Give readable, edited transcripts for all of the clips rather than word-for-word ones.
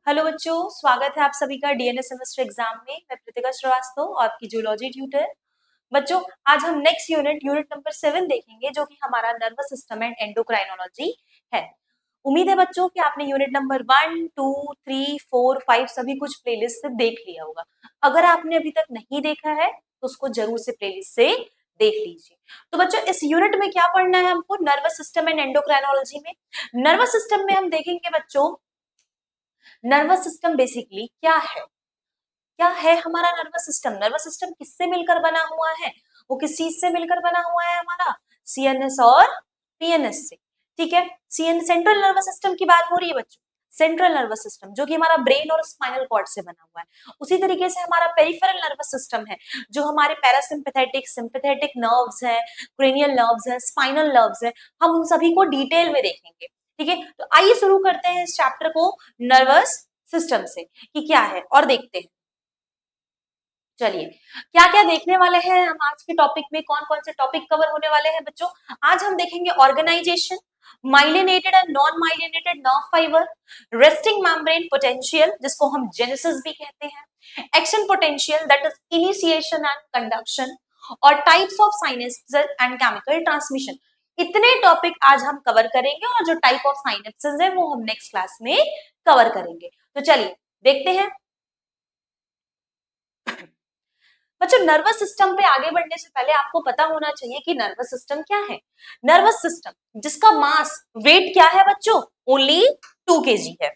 Hello बच्चों, स्वागत है आप सभी का डीएनए सेमेस्टर एग्जाम में। मैं कृतिका श्रीवास्तव, आपकी जूलॉजी ट्यूटर। बच्चों, आज हम नेक्स्ट यूनिट नंबर 7 देखेंगे, जो कि हमारा नर्वस सिस्टम एंड एंडोक्राइनोलॉजी है। उम्मीद है बच्चों कि आपने यूनिट नंबर 1, 2, 3, 4, 5 सभी कुछ प्लेलिस्ट से देख लिया होगा। अगर आपने अभी तक नहीं देखा है तो उसको जरूर से प्लेलिस्ट से देख लीजिए। तो बच्चों, इस यूनिट में क्या पढ़ना है हमको? नर्वस सिस्टम एंड एंडोक्राइनोलॉजी में नर्वस सिस्टम में हम देखेंगे बच्चों, नर्वस सिस्टम बेसिकली क्या है। क्या है हमारा नर्वस सिस्टम? नर्वस सिस्टम किससे मिलकर बना हुआ है? वो किस चीज से मिलकर बना हुआ है? हमारा सीएनएस और पीएनएस से। ठीक है, सीएन सेंट्रल नर्वस सिस्टम की बात हो रही है बच्चों। सेंट्रल नर्वस सिस्टम जो कि हमारा ब्रेन और स्पाइनल कॉर्ड से बना हुआ है। उसी तरीके से हमारा पेरिफेरल नर्वस सिस्टम है, जो हमारे पैरासिम्पैथेटिक, सिंपैथेटिक नर्व्स हैं, क्रेनियल नर्व्स हैं, स्पाइनल नर्व्स हैं। हम उन सभी को डिटेल में देखेंगे। ठीक है, तो आइए शुरू करते हैं इस चैप्टर को नर्वस सिस्टम से कि क्या है और देखते हैं। चलिए, क्या क्या देखने वाले हैं हम आज के टॉपिक में? कौन कौन से टॉपिक कवर होने वाले हैं बच्चों? आज हम देखेंगे organisation, myelinated and non myelinated nerve fibre, resting membrane potential जिसको हम जेनेसिस भी कहते हैं, action potential that is initiation and conduction, और types of synapses and chemical transmission. इतने टॉपिक आज हम कवर करेंगे और जो टाइप ऑफ साइनेप्सेस है वो हम नेक्स्ट क्लास में कवर करेंगे। तो चलिए देखते हैं बच्चों। नर्वस सिस्टम पे आगे बढ़ने से पहले आपको पता होना चाहिए कि नर्वस सिस्टम क्या है। नर्वस सिस्टम जिसका मास, वेट क्या है बच्चों? ओनली 2 kg है।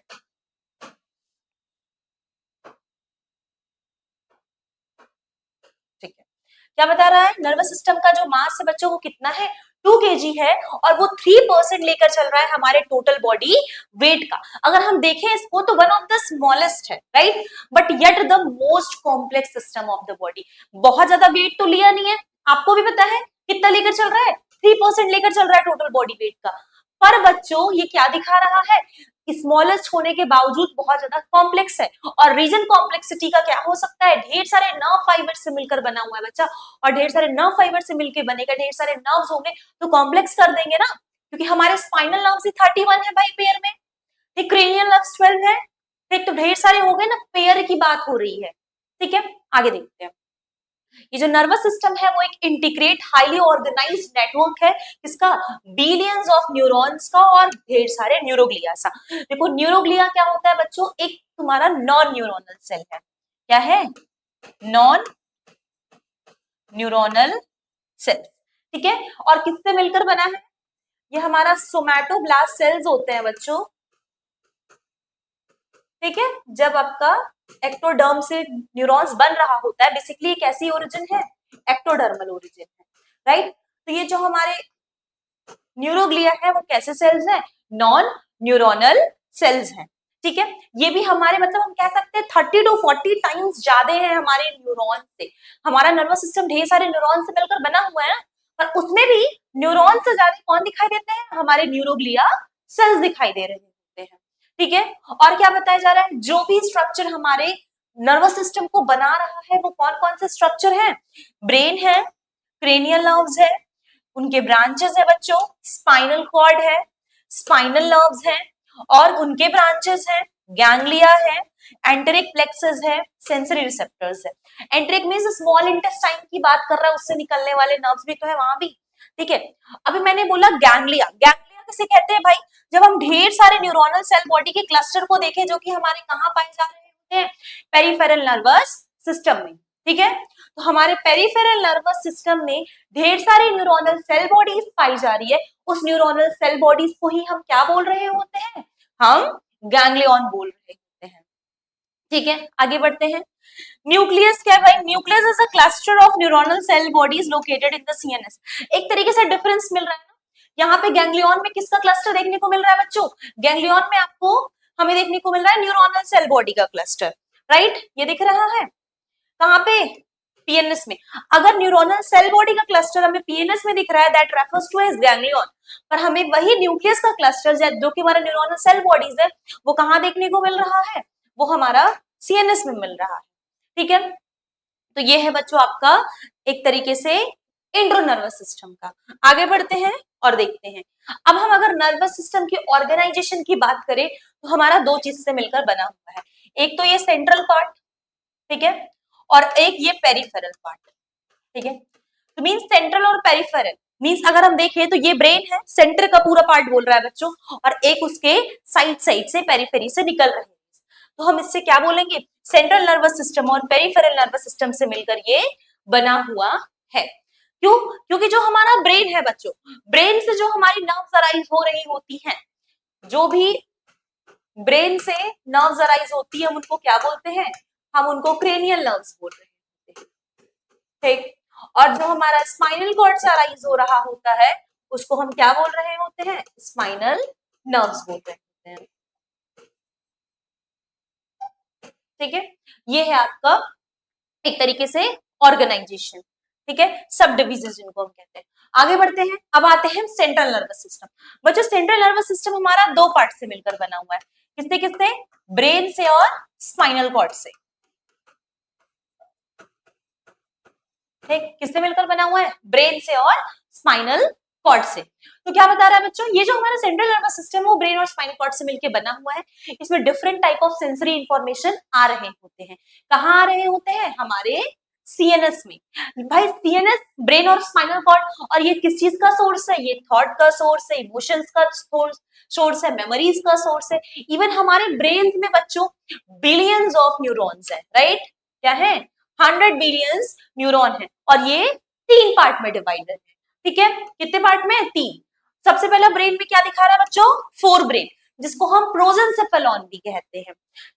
ठीक है, क्या बता रहा है? नर्वस सिस्टम का जो मास है बच्चों वो कितना है? 2 kg है, और वो 3% लेकर चल रहा है हमारे टोटल बॉडी वेट का। अगर हम देखें इसको तो वन ऑफ द स्मॉलेस्ट है, right, but yet the most complex system of the body. बहुत ज्यादा वेट तो लिया नहीं है, आपको भी पता है कितना लेकर चल रहा है? 3% लेकर चल रहा है टोटल बॉडी वेट का। पर बच्चों ये क्या दिखा रहा है? स्मॉलेस्ट होने के बावजूद बहुत ज्यादा कॉम्प्लेक्स है। और रीजन कॉम्प्लेक्सिटी का क्या हो सकता है? ढेर सारे नर्व फाइबर से मिलकर बना हुआ है बच्चा, और ढेर सारे नर्व फाइबर से मिलकर बनेगा, ढेर सारे नर्व्स होंगे तो कॉम्प्लेक्स कर देंगे ना, क्योंकि हमारे स्पाइनल नर्व्स ही 31 है भाई पेयर में, एक क्रेनियल नर्व्स 12 है। एक तो ढेर सारे हो गए ना, पेयर की बात हो रही है। ठीक है, आगे देखते हैं। ये जो नर्वस सिस्टम है वो एक इंटीग्रेट हाईली ऑर्गेनाइज्ड नेटवर्क है, इसका बिलियंस ऑफ न्यूरॉन्स का और ढेर सारे न्यूरोग्लिया सा। देखो न्यूरोग्लिया क्या होता है बच्चों? एक तुम्हारा नॉन न्यूरोनल सेल है। क्या है? Non neuronal cell. ठीक है, और किससे मिलकर बना है? ये हमारा सोमैटोब्लास्ट सेल्स होते हैं बच्चों। ठीक है, जब आपका एक्टोडर्म से न्यूरॉन्स बन रहा होता है, बेसिकली एक ऐसी ओरिजिन है, एक्टोडर्मल ओरिजिन है, राइट। तो ये जो हमारे न्यूरोग्लिया है वो कैसे सेल्स हैं? नॉन न्यूरोनल सेल्स हैं। ठीक है, ये भी हमारे मतलब हम कह सकते हैं 30 to 40 टाइम्स ज्यादा है हमारे न्यूरॉन से। हमारा नर्वस सिस्टम ढेर सारे न्यूरॉन से मिलकर बना हुआ है ना, पर उसमें भी न्यूरॉन से ज्यादा कौन दिखाई देते हैं? हमारे न्यूरोग्लिया सेल्स दिखाई दे रहे होते हैं। ठीक है, और क्या बताया जा रहा है? जो भी स्ट्रक्चर हमारे नर्वस सिस्टम को बना रहा है वो कौन कौन से स्ट्रक्चर है? ब्रेन है, क्रेनियल नर्व्स है, उनके ब्रांचेस है बच्चों, स्पाइनल कॉर्ड है, स्पाइनल नर्व्स हैं और उनके ब्रांचेस हैं, गैंग्लिया है, एंटेरिक प्लेक्सस है, सेंसरी रिसेप्टर्स है। एंटेरिक मींस स्मॉल इंटेस्टाइन की बात कर रहा है, उससे निकलने वाले नर्व्स भी तो है वहां भी। ठीक है, अभी मैंने बोला गैंग्लिया। गैंग्लिया किसे कहते हैं भाई? जब हम ढेर सारे न्यूरोनल सेल बॉडी के क्लस्टर को देखें जो कि हमारे कहाँ पाए जा रहे होते हैं? पेरिफेरल नर्वस सिस्टम में। ठीक है, तो हमारे पेरिफेरल नर्वस सिस्टम में ढेर सारी न्यूरोनल सेल बॉडीज पाई जा रही है। उस न्यूरोनल सेल बॉडीज को ही हम क्या बोल रहे होते हैं? हम गैंग्लियन बोल रहे होते हैं। ठीक है, आगे बढ़ते हैं। न्यूक्लियस क्या है भाई? Nucleus is a cluster of neuronal cell bodies located in the CNS. एक तरीके से डिफरेंस मिल रहा है ना, यहाँ पे गैंग्लियन में किसका क्लस्टर देखने को मिल रहा है बच्चों? गैंग्लियन में आपको हमें देखने को मिल रहा है न्यूरोनल सेल बॉडी का क्लस्टर, राइट, ये दिख रहा है कहाँ पे? पीएनएस में। अगर न्यूरोनल सेल बॉडी का क्लस्टर हमें पीएनएस में दिख रहा है, that refers to as ganglion, पर हमें वही न्यूक्लियस का क्लस्टर जो कि हमारा न्यूरोनल सेल बॉडीज है वो कहाँ देखने को मिल रहा है? वो हमारा सीएनएस में मिल रहा है। ठीक है, तो ये है बच्चों आपका एक तरीके से इंट्रो नर्वस सिस्टम का। आगे बढ़ते हैं और देखते हैं। अब हम अगर नर्वस सिस्टम की ऑर्गेनाइजेशन की बात करें तो हमारा दो चीज से मिलकर बना हुआ है, एक तो ये सेंट्रल पार्ट, ठीक है, और एक ये पेरिफेरल पार्ट, ठीक है। तो मींस सेंट्रल और पेरिफेरल मींस अगर हम देखें तो ये ब्रेन है, सेंटर का पूरा पार्ट बोल रहा है बच्चों, और एक उसके साइड साइड से पेरिफेरी से निकल रहे हैं। तो हम इससे क्या बोलेंगे, सेंट्रल नर्वस सिस्टम और पेरिफेरल नर्वस सिस्टम से मिलकर ये बना हुआ है। क्यों? क्योंकि जो हमारा ब्रेन है बच्चों, ब्रेन से जो हमारी नर्व्स अराइज हो रही होती हैं, जो भी ब्रेन से नर्व्स अराइज होती है, हम उनको क्या बोलते हैं, हम उनको क्रेनियल नर्व्स बोल रहे हैं, ठीक। और जो हमारा स्पाइनल कॉर्ड से अराइज हो रहा होता है उसको हम क्या बोल रहे होते हैं, स्पाइनल नर्व्स बोल रहे होते हैं, ठीक है। ये है आपका एक तरीके से ऑर्गेनाइजेशन, ठीक है, सब डिविजन जिनको हम कहते हैं। आगे बढ़ते हैं, अब आते हैं सेंट्रल नर्वस सिस्टम। बच्चों सेंट्रल नर्वस सिस्टम हमारा दो पार्ट से मिलकर बना हुआ है, किससे किससे, ब्रेन से और स्पाइनल कॉर्ड से, ठीक, किससे मिलकर बना हुआ है, ब्रेन से और स्पाइनल कॉर्ड से। तो क्या बता रहा है बच्चों, ये जो हमारा सेंट्रल नर्वस सिस्टम है वो ब्रेन और स्पाइनल कॉर्ड से मिलकर बना हुआ है। इसमें different type of sensory information आ रहे होते हैं। कहाँ आ रहे होते हैं, हमारे सीएनएस में। भाई सीएनएस, ब्रेन और स्पाइनल कॉर्ड, और ये किस चीज का सोर्स है, ये थॉट का सोर्स है, इमोशंस का सोर्स है, मेमोरीज का सोर्स है। इवन हमारे ब्रेन में बच्चों बिलियंस ऑफ न्यूरॉन्स है, राइट, क्या है, 100 बिलियंस न्यूरॉन है, और ये 3 पार्ट में डिवाइडेड है, ठीक है। कितने पार्ट में, 3। सबसे पहला ब्रेन में क्या दिखा रहा है बच्चों, फोर ब्रेन, जिसको हम प्रोजेंसेफेलॉन भी कहते हैं,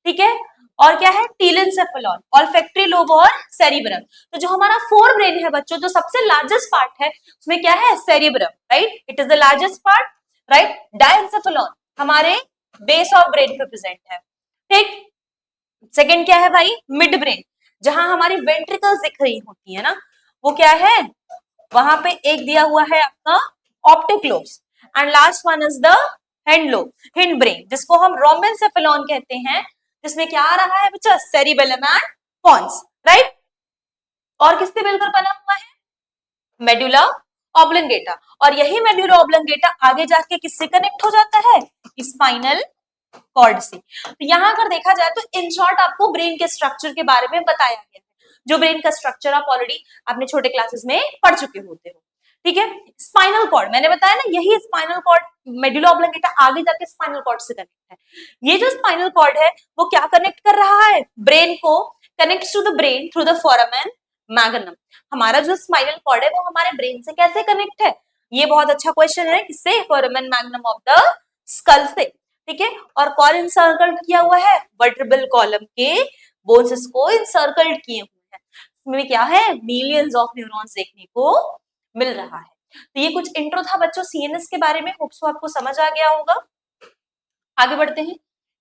ठीक है। और क्या है, टीलेंसेफेलॉन, ऑल्फैक्टरी लोब और सेरिब्रम। तो जो हमारा फोर ब्रेन है बच्चों, जो सबसे लार्जेस्ट पार्ट है उसमें क्या है, cerebrum, right, it is the largest part, right. Diencephalon हमारे बेस ऑफ ब्रेन पे प्रेजेंट है, ठीक। सेकंड क्या है भाई, मिड ब्रेन, जहां हमारी वेंट्रिकल्स दिख रही होती है ना, वो क्या है, वहां पे एक दिया हुआ है आपका optic lobes, and last one is the hind lobe, hind brain, जिसको हम रोमेनसेफेलॉन कहते हैं, जिसमें क्या आ रहा है बच्चा, सेरिबेलम एंड पॉन्स, राइट। और किससे मिलकर बना हुआ है, मेडुला ऑब्लंगेटा, और यही मेडुला ऑब्लंगेटा आगे जाके किससे कनेक्ट हो जाता है, स्पाइनल कॉर्ड से। तो यहाँ अगर देखा जाए तो इन शॉर्ट आपको ब्रेन के स्ट्रक्चर के बारे में बताया गया है, जो ब्रेन का स्ट्रक्चर आप ऑलरेडी अपने छोटे क्लासेस में पढ़ चुके होते हो, ठीक है। स्पाइनल कॉर्ड मैंने बताया ना, यही स्पाइनल कॉर्ड, मेडुला ऑब्लंगेटा आगे जाके स्पाइनल कॉर्ड से कनेक्ट है। ये जो स्पाइनल कॉर्ड है वो क्या कनेक्ट कर रहा है, ब्रेन को, connect to the brain through the foramen magnum. हमारा जो स्पाइनल कॉर्ड है वो हमारे ब्रेन से कैसे कनेक्ट है, ये बहुत अच्छा क्वेश्चन है, किससे, foramen magnum of the skull से, ठीक है। और कौन इंसर्कल किया हुआ है, वर्टेब्रल कॉलम के बोन्स को इंसर्कल किए हुए हैं। इसमें क्या है, मिलियंस ऑफ न्यूरॉन्स देखने को मिल रहा है। तो ये कुछ इंट्रो था बच्चों सीएनएस के बारे में, होप सो आपको समझ आ गया होगा। आगे बढ़ते हैं,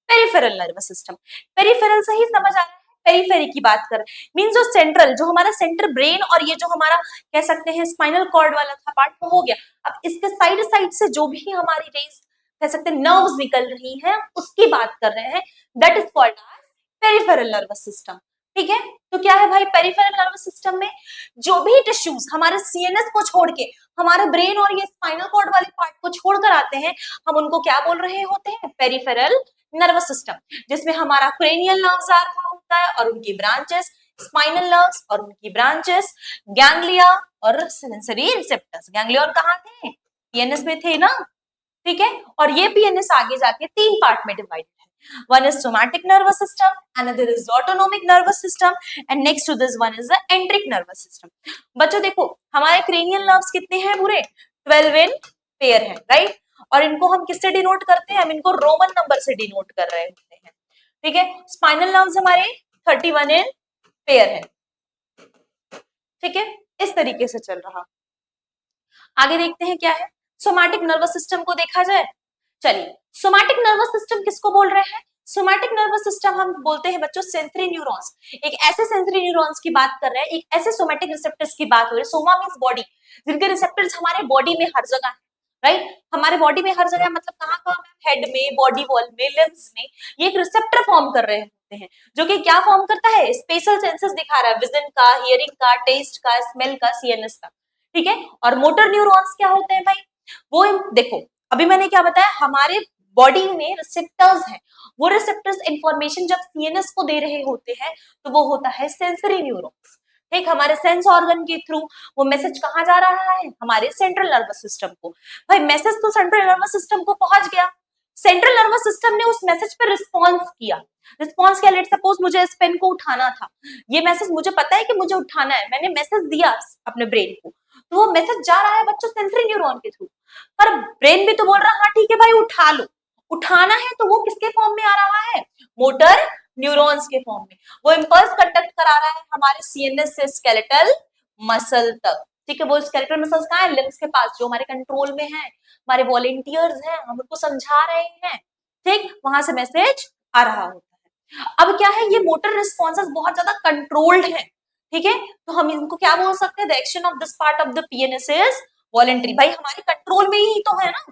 पेरिफेरल नर्वस सिस्टम। पेरिफेरल से ही समझ आ रहा है, पेरिफेरी की बात कर, मींस जो सेंट्रल, जो हमारा सेंटर ब्रेन और ये जो हमारा कह सकते हैं स्पाइनल कॉर्ड वाला था पार्ट, वो हो गया। अब इसके साइड साइड से जो भी हमारी रेस कह सकते हैं नर्व्स निकल रही हैं, उसकी बात कर रहे हैं, that is called as peripheral nervous system, ठीक है। तो क्या है भाई, पेरिफेरल नर्वस सिस्टम में जो भी टिश्यूज हमारे सीएनएस को छोड़ के हमारे ब्रेन और ये स्पाइनल कॉर्ड वाले पार्ट को छोड़कर आते हैं, हम उनको क्या बोल रहे होते हैं, पेरिफेरल नर्वस सिस्टम, जिसमें हमारा क्रेनियल नर्व्स आ रहा होता है और उनकी ब्रांचेस, स्पाइनल नर्व्स और उनकी ब्रांचेस, गैंग्लिया और सेंसरी रिसेप्टर्स। गैंग्लियन कहाँ थे, पीएनएस में थे ना, ठीक है। और ये पीएनएस आगे जाके 3 पार्ट में डिवाइडेड है, one is somatic nervous system, another is autonomic nervous system, and next to this one is the enteric nervous system। बच्चों देखो हमारे क्रेनियल नर्व्स कितने हैं पूरे, 12 इन पेयर है, राइट। और इनको हम किससे डिनोट करते हैं, हम इनको रोमन नंबर से डिनोट कर रहे होते हैं, ठीक है। स्पाइनल नर्व्स हमारे 31 इन पेयर है, ठीक है, इस तरीके से चल रहा। आगे देखते हैं क्या है, सोमैटिक नर्वस सिस्टम को देखा जाए। चलिए, सोमैटिक नर्वस सिस्टम किसको बोल रहे हैं, सोमैटिक नर्वस सिस्टम हम बोलते हैं बच्चों सेंसरी न्यूरॉन्स, एक ऐसे सेंसरी न्यूरॉन्स की बात कर रहे हैं, एक ऐसे सोमैटिक रिसेप्टर्स की बात हो रही है, सोमा मींस बॉडी, जिनके रिसेप्टर्स हमारे बॉडी में हर जगह है, राइट। हमारे बॉडी में हर जगह मतलब कहाँ कहाँ, हेड में, बॉडी वॉल में, लिम्स में, ये एक रिसेप्टर फॉर्म कर रहे होते हैं, जो कि क्या फॉर्म करता है, स्पेशल सेंसेस दिखा रहा है, विजन का, हियरिंग का, टेस्ट का, स्मेल का, सीएनएस का, ठीक है। और मोटर न्यूरॉन्स क्या होते हैं भाई, वो देखो अभी मैंने क्या बताया, हमारे बॉडी में रिसेप्टर्स हैं, वो रिसेप्टर्स इंफॉर्मेशन जब सीएनएस को दे रहे होते हैं तो वो होता है सेंसरी न्यूरॉन्स। ठीक, हमारे सेंस ऑर्गन के थ्रू वो मैसेज कहाँ जा रहा है, हमारे सेंट्रल नर्वस सिस्टम को। भाई मैसेज तो सेंट्रल नर्वस सिस्टम को पहुंच गया, सेंट्रल नर्वस सिस्टम ने उस मैसेज पर रिस्पॉन्स किया। रिस्पॉन्स क्या, लेट सपोज मुझे इस पेन को उठाना था, ये मैसेज मुझे पता है कि मुझे उठाना है, मैंने मैसेज दिया अपने ब्रेन को, तो वो मैसेज जा रहा है बच्चों सेंसरी न्यूरॉन के थ्रू। पर ब्रेन भी तो बोल रहा है हाँ ठीक है भाई उठा लो, उठाना है तो वो किसके फॉर्म में आ रहा है, मोटर न्यूरॉन्स के फॉर्म में। वो इंपल्स कंडक्ट करा रहा है हमारे सीएनएस से स्केलेटल मसल तक। ठीक है, वो स्केलेटल मसल्स कहाँ है, लिम्स के पास, जो हमारे कंट्रोल में है, हमारे वॉलेंटियर्स हैं, हम उनको समझा रहे हैं। ठीक, वहां से मैसेज आ रहा होता है। अब क्या है, ये मोटर रिस्पॉन्सेस बहुत ज्यादा कंट्रोल्ड है। ठीक है, तो हम इनको क्या बोल सकते हैं, the action of this part of the PNS is voluntary. भाई हमारे कंट्रोल में ही तो है ना,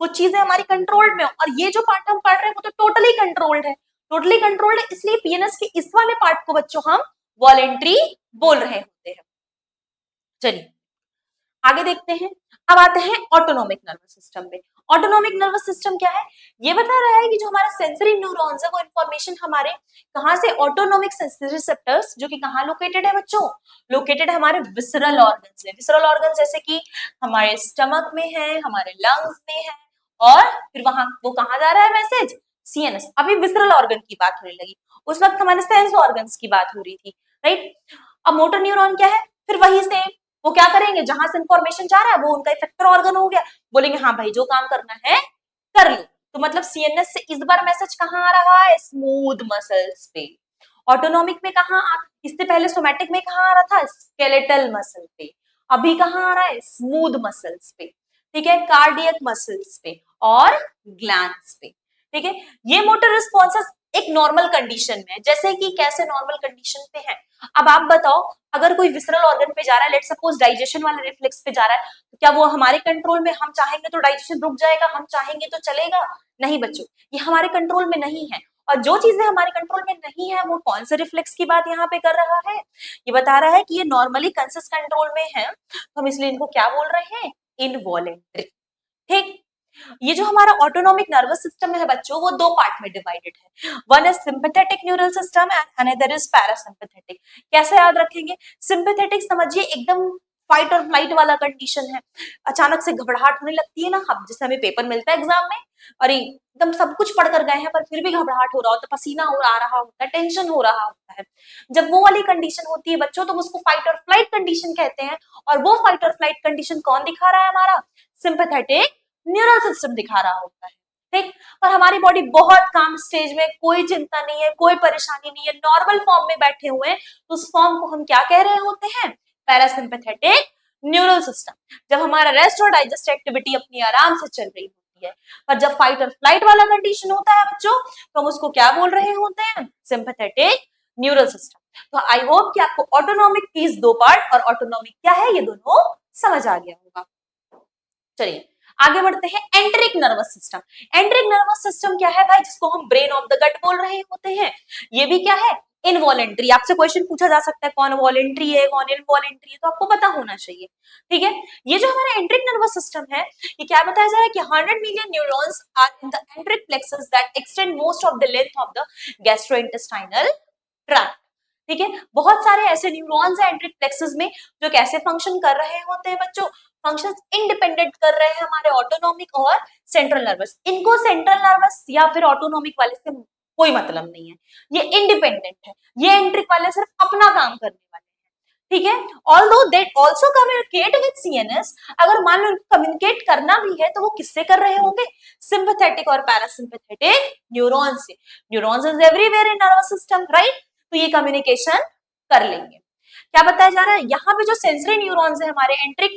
कुछ चीजें हमारी कंट्रोल्ड में, और ये जो पार्ट हम पढ़ रहे हैं वो तो टोटली कंट्रोल्ड है। टोटली कंट्रोल्ड है, इसलिए पीएनएस के इस वाले पार्ट को बच्चों हम वॉलेंटरी बोल रहे होते हैं। चलिए आगे देखते हैं। अब आते हैं ऑटोनोमिक नर्वस सिस्टम में। ऑटोनोमिक नर्वस सिस्टम क्या है, ये बता रहा है कि जो हमारा सेंसरी न्यूरॉन्स है वो इंफॉर्मेशन हमारे कहां से, ऑटोनोमिक सेंसरी रिसेप्टर्स, जो कि कहां लोकेटेड है बच्चों, लोकेटेड है हमारे विसरल ऑर्गन्स में। विसरल ऑर्गन्स जैसे कि हमारे स्टमक में है, हमारे लंग्स में है, और फिर वहां वो कहां जा रहा है मैसेज, सीएनएस। अभी विसरल ऑर्गन की बात होने लगी, उस वक्त हमारे सेंस ऑर्गन्स की बात हो रही थी, राइट। अब मोटर न्यूरॉन क्या है, फिर वही से वो क्या करेंगे, जहां से इंफॉर्मेशन जा रहा है वो उनका इफेक्टर ऑर्गन हो गया, बोलेंगे हाँ भाई जो काम करना है कर लो। तो मतलब सीएनएस से इस बार मैसेज कहाँ आ रहा है, स्मूथ मसल्स पे। ऑटोनॉमिक में कहाँ इससे पहले सोमैटिक में कहाँ आ रहा था, स्केलेटल मसल पे। अभी कहाँ आ रहा है, स्मूथ मसल्स पे। ठीक है, कार्डियक मसल्स पे और ग्लैंड्स पे। ठीक है, ये मोटर रिस्पॉन्सेस एक नॉर्मल कंडीशन में है। जैसे कि कैसे नॉर्मल कंडीशन पे है, अब आप बताओ, अगर कोई विसरल ऑर्गन पे जा रहा है, लेट सपोज डाइजेशन वाले रिफ्लेक्स पे जा रहा है, तो क्या वो हमारे कंट्रोल में, हम चाहेंगे तो डाइजेशन रुक जाएगा, हम चाहेंगे तो चलेगा? नहीं बच्चों, ये हमारे कंट्रोल में नहीं है। और जो चीजें हमारे कंट्रोल में नहीं है वो कौन से रिफ्लेक्स की बात यहाँ पे कर रहा है, ये बता रहा है कि ये नॉर्मली कंसियस कंट्रोल में है, तो हम इसलिए इनको क्या बोल रहे हैं, इनवॉलेंट्री। ठीक, ये जो हमारा ऑटोनॉमिक नर्वस सिस्टम है बच्चों, वो दो पार्ट में डिवाइडेड है। One is sympathetic neural system and another is parasympathetic. कैसे याद रखेंगे, सिंपैथेटिक समझिए एकदम फाइट और फ्लाइट वाला कंडीशन है, अचानक से घबराहट होने लगती है ना, हम जैसे हमें पेपर मिलता है एग्जाम में, अरे एकदम सब कुछ पढ़ कर गए हैं पर फिर भी घबराहट हो रहा होता है, पसीना हो आ रहा होता है, टेंशन हो रहा होता है, जब वो वाली कंडीशन होती है बच्चों तो उसको फाइट और फ्लाइट कंडीशन कहते हैं। और वो फाइट और फ्लाइट कंडीशन कौन दिखा रहा है, हमारा सिंपैथेटिक न्यूरल सिस्टम दिखा रहा होता है। ठीक, और हमारी बॉडी बहुत काम स्टेज में, कोई चिंता नहीं है, कोई परेशानी नहीं है, नॉर्मल फॉर्म में बैठे हुए हैं, तो उस फॉर्म को हम क्या कह रहे होते हैं, पैरासिम्पैथेटिक न्यूरल सिस्टम। जब हमारा रेस्ट और डाइजेस्ट एक्टिविटी अपनी आराम से चल रही होती है, पर जब फाइट और फ्लाइट वाला कंडीशन होता है बच्चों, तो हम उसको क्या बोल रहे होते हैं, सिंपैथेटिक न्यूरल सिस्टम। तो आई होप कि आपको ऑटोनॉमिक की दो पार्ट और ऑटोनॉमिक क्या है ये दोनों समझ आ गया होगा। चलिए आगे बढ़ते हैं, enteric nervous system. Enteric nervous system क्या है भाई, जिसको हम ब्रेन ऑफ द गट बोल रहे होते हैं। ये भी क्या है, इनवॉलेंट्री। आपसे क्वेश्चन पूछा जा सकता है कौन वॉलेंट्री है कौन इनवॉलेंट्री है, तो आपको पता होना चाहिए। ठीक है, ये जो हमारा एंटेरिक नर्वस सिस्टम है, ये क्या बताया जा रहा है कि 100 million neurons are in the enteric plexus that extend most of the length of the gastrointestinal tract. ठीक है, बहुत सारे ऐसे न्यूरॉन्स हैं एंटेरिक प्लेक्सस में जो कैसे फंक्शन कर रहे होते हैं बच्चों, फंक्शंस इंडिपेंडेंट कर रहे हैं हमारे ऑटोनॉमिक और सेंट्रल नर्वस। इनको सेंट्रल नर्वस या फिर ऑटोनॉमिक वाले से कोई मतलब नहीं है, ये इंडिपेंडेंट है, ये एंट्रिक वाले सिर्फ अपना काम करने वाले हैं। ठीक है, although they also communicate with CNS, अगर मान लो कम्युनिकेट करना भी है तो वो किससे कर रहे होंगे, सिंपैथेटिक और पैरासिम्पैथेटिक न्यूरॉन से। Neurons is everywhere in nervous system, right, तो ये कम्युनिकेशन कर लेंगे। क्या बताया जा रहा है, यहाँ पे जो सेंसरी न्यूरॉन्स है हमारे एंट्रिक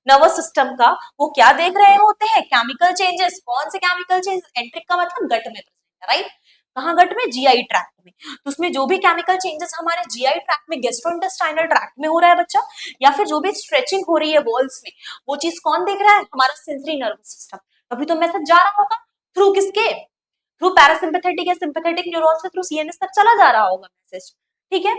नर्वस सिस्टम का, वो क्या देख रहे होते हैं, केमिकल चेंजेस। कौन से केमिकल चेंजेस, एंट्रिक का मतलब गट में प्रेजेंट है, राइट, कहाँ गट में, जीआई ट्रैक्ट में। तो उसमें जो भी केमिकल चेंजेस हमारे जीआई ट्रैक्ट में, गैस्ट्रोइंटेस्टाइनल ट्रैक्ट में हो रहा है बच्चा, या फिर जो भी स्ट्रेचिंग हो रही है वॉल्स में, वो चीज कौन देख रहा है, हमारा सेंसरी नर्वस सिस्टम। तभी तो मैसेज जा रहा होगा थ्रू किसके, थ्रू पैरासिम्पैथेटिक या सिंपैथेटिक न्यूरॉन्स के थ्रू सीएनएस तक चला जा रहा होगा मैसेज। ठीक है,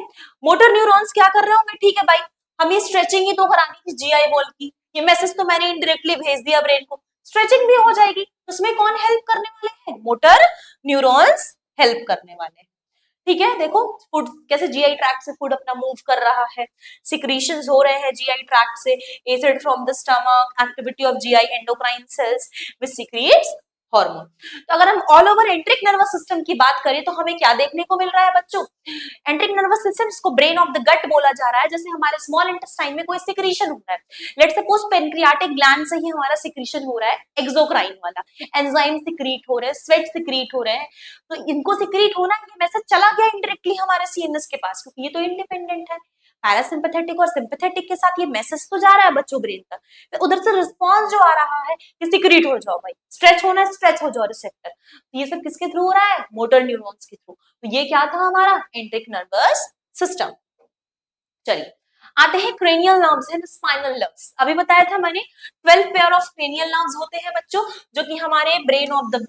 मोटर न्यूरॉन्स क्या कर रहे होंगे, ठीक है भाई, हमें स्ट्रेचिंग ही तो करानी थी जीआई बॉल की, ये मैसेज तो मैंने इनडायरेक्टली भेज दिया ब्रेन को, स्ट्रेचिंग भी हो जाएगी। उसमें कौन हेल्प करने वाले हैं? मोटर न्यूरॉन्स हेल्प करने वाले हैं। ठीक है, देखो फूड कैसे जीआई ट्रैक्ट से फूड अपना मूव कर रहा है, सिक्रीशंस हो रहे हैं जीआई ट्रैक्ट से, acid from the stomach, activity of GI endocrine cells which secrets hormone. तो अगर हम ऑल ओवर एंट्रिक नर्वस सिस्टम की बात करें तो हमें क्या देखने को मिल रहा है बच्चों? एंट्रिक नर्वस सिस्टम, इसको ब्रेन ऑफ द गट बोला जा रहा है। जैसे हमारे स्मॉल इंटेस्टाइन में कोई सिक्रीशन हो रहा है, लेट्स सपोज पेनक्रियाटिक ग्लैंड से ही हमारा सिक्रीशन हो रहा है एक्सोक्राइन वाला, एंजाइम सिक्रीट हो रहे हैं, स्वेट सिक्रीट हो रहे हैं, तो इनको सिक्रीट होना, ये मैसेज चला गया इंडायरेक्टली हमारे सीएनएस के पास, क्योंकि ये तो इंडिपेंडेंट है। पैरासिम्पैथेटिक और सिंपैथेटिक के साथ ये मैसेज तो जा रहा है बच्चों ब्रेन तक, फिर उधर से रिस्पॉन्स जो आ रहा है कि सिक्रीट हो जाओ भाई, स्ट्रेच होना है स्ट्रेच हो जाओ रिसेप्टर, तो ये सब किसके थ्रू हो रहा है? मोटर न्यूरॉन्स के थ्रू। तो ये क्या था हमारा एंट्रिक नर्वस सिस्टम। चलिए आते हैं cranial nerves and spinal nerves. अभी बताया था मैंने 12 पेयर ऑफ क्रेनियल नर्व्स होते हैं बच्चों, जो कि हमारे ब्रेन ऑफ द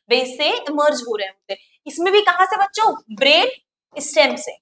बेस से इमर्ज हो रहे होते हैं। इसमें भी कहां से बच्चों? ब्रेन स्टेम से।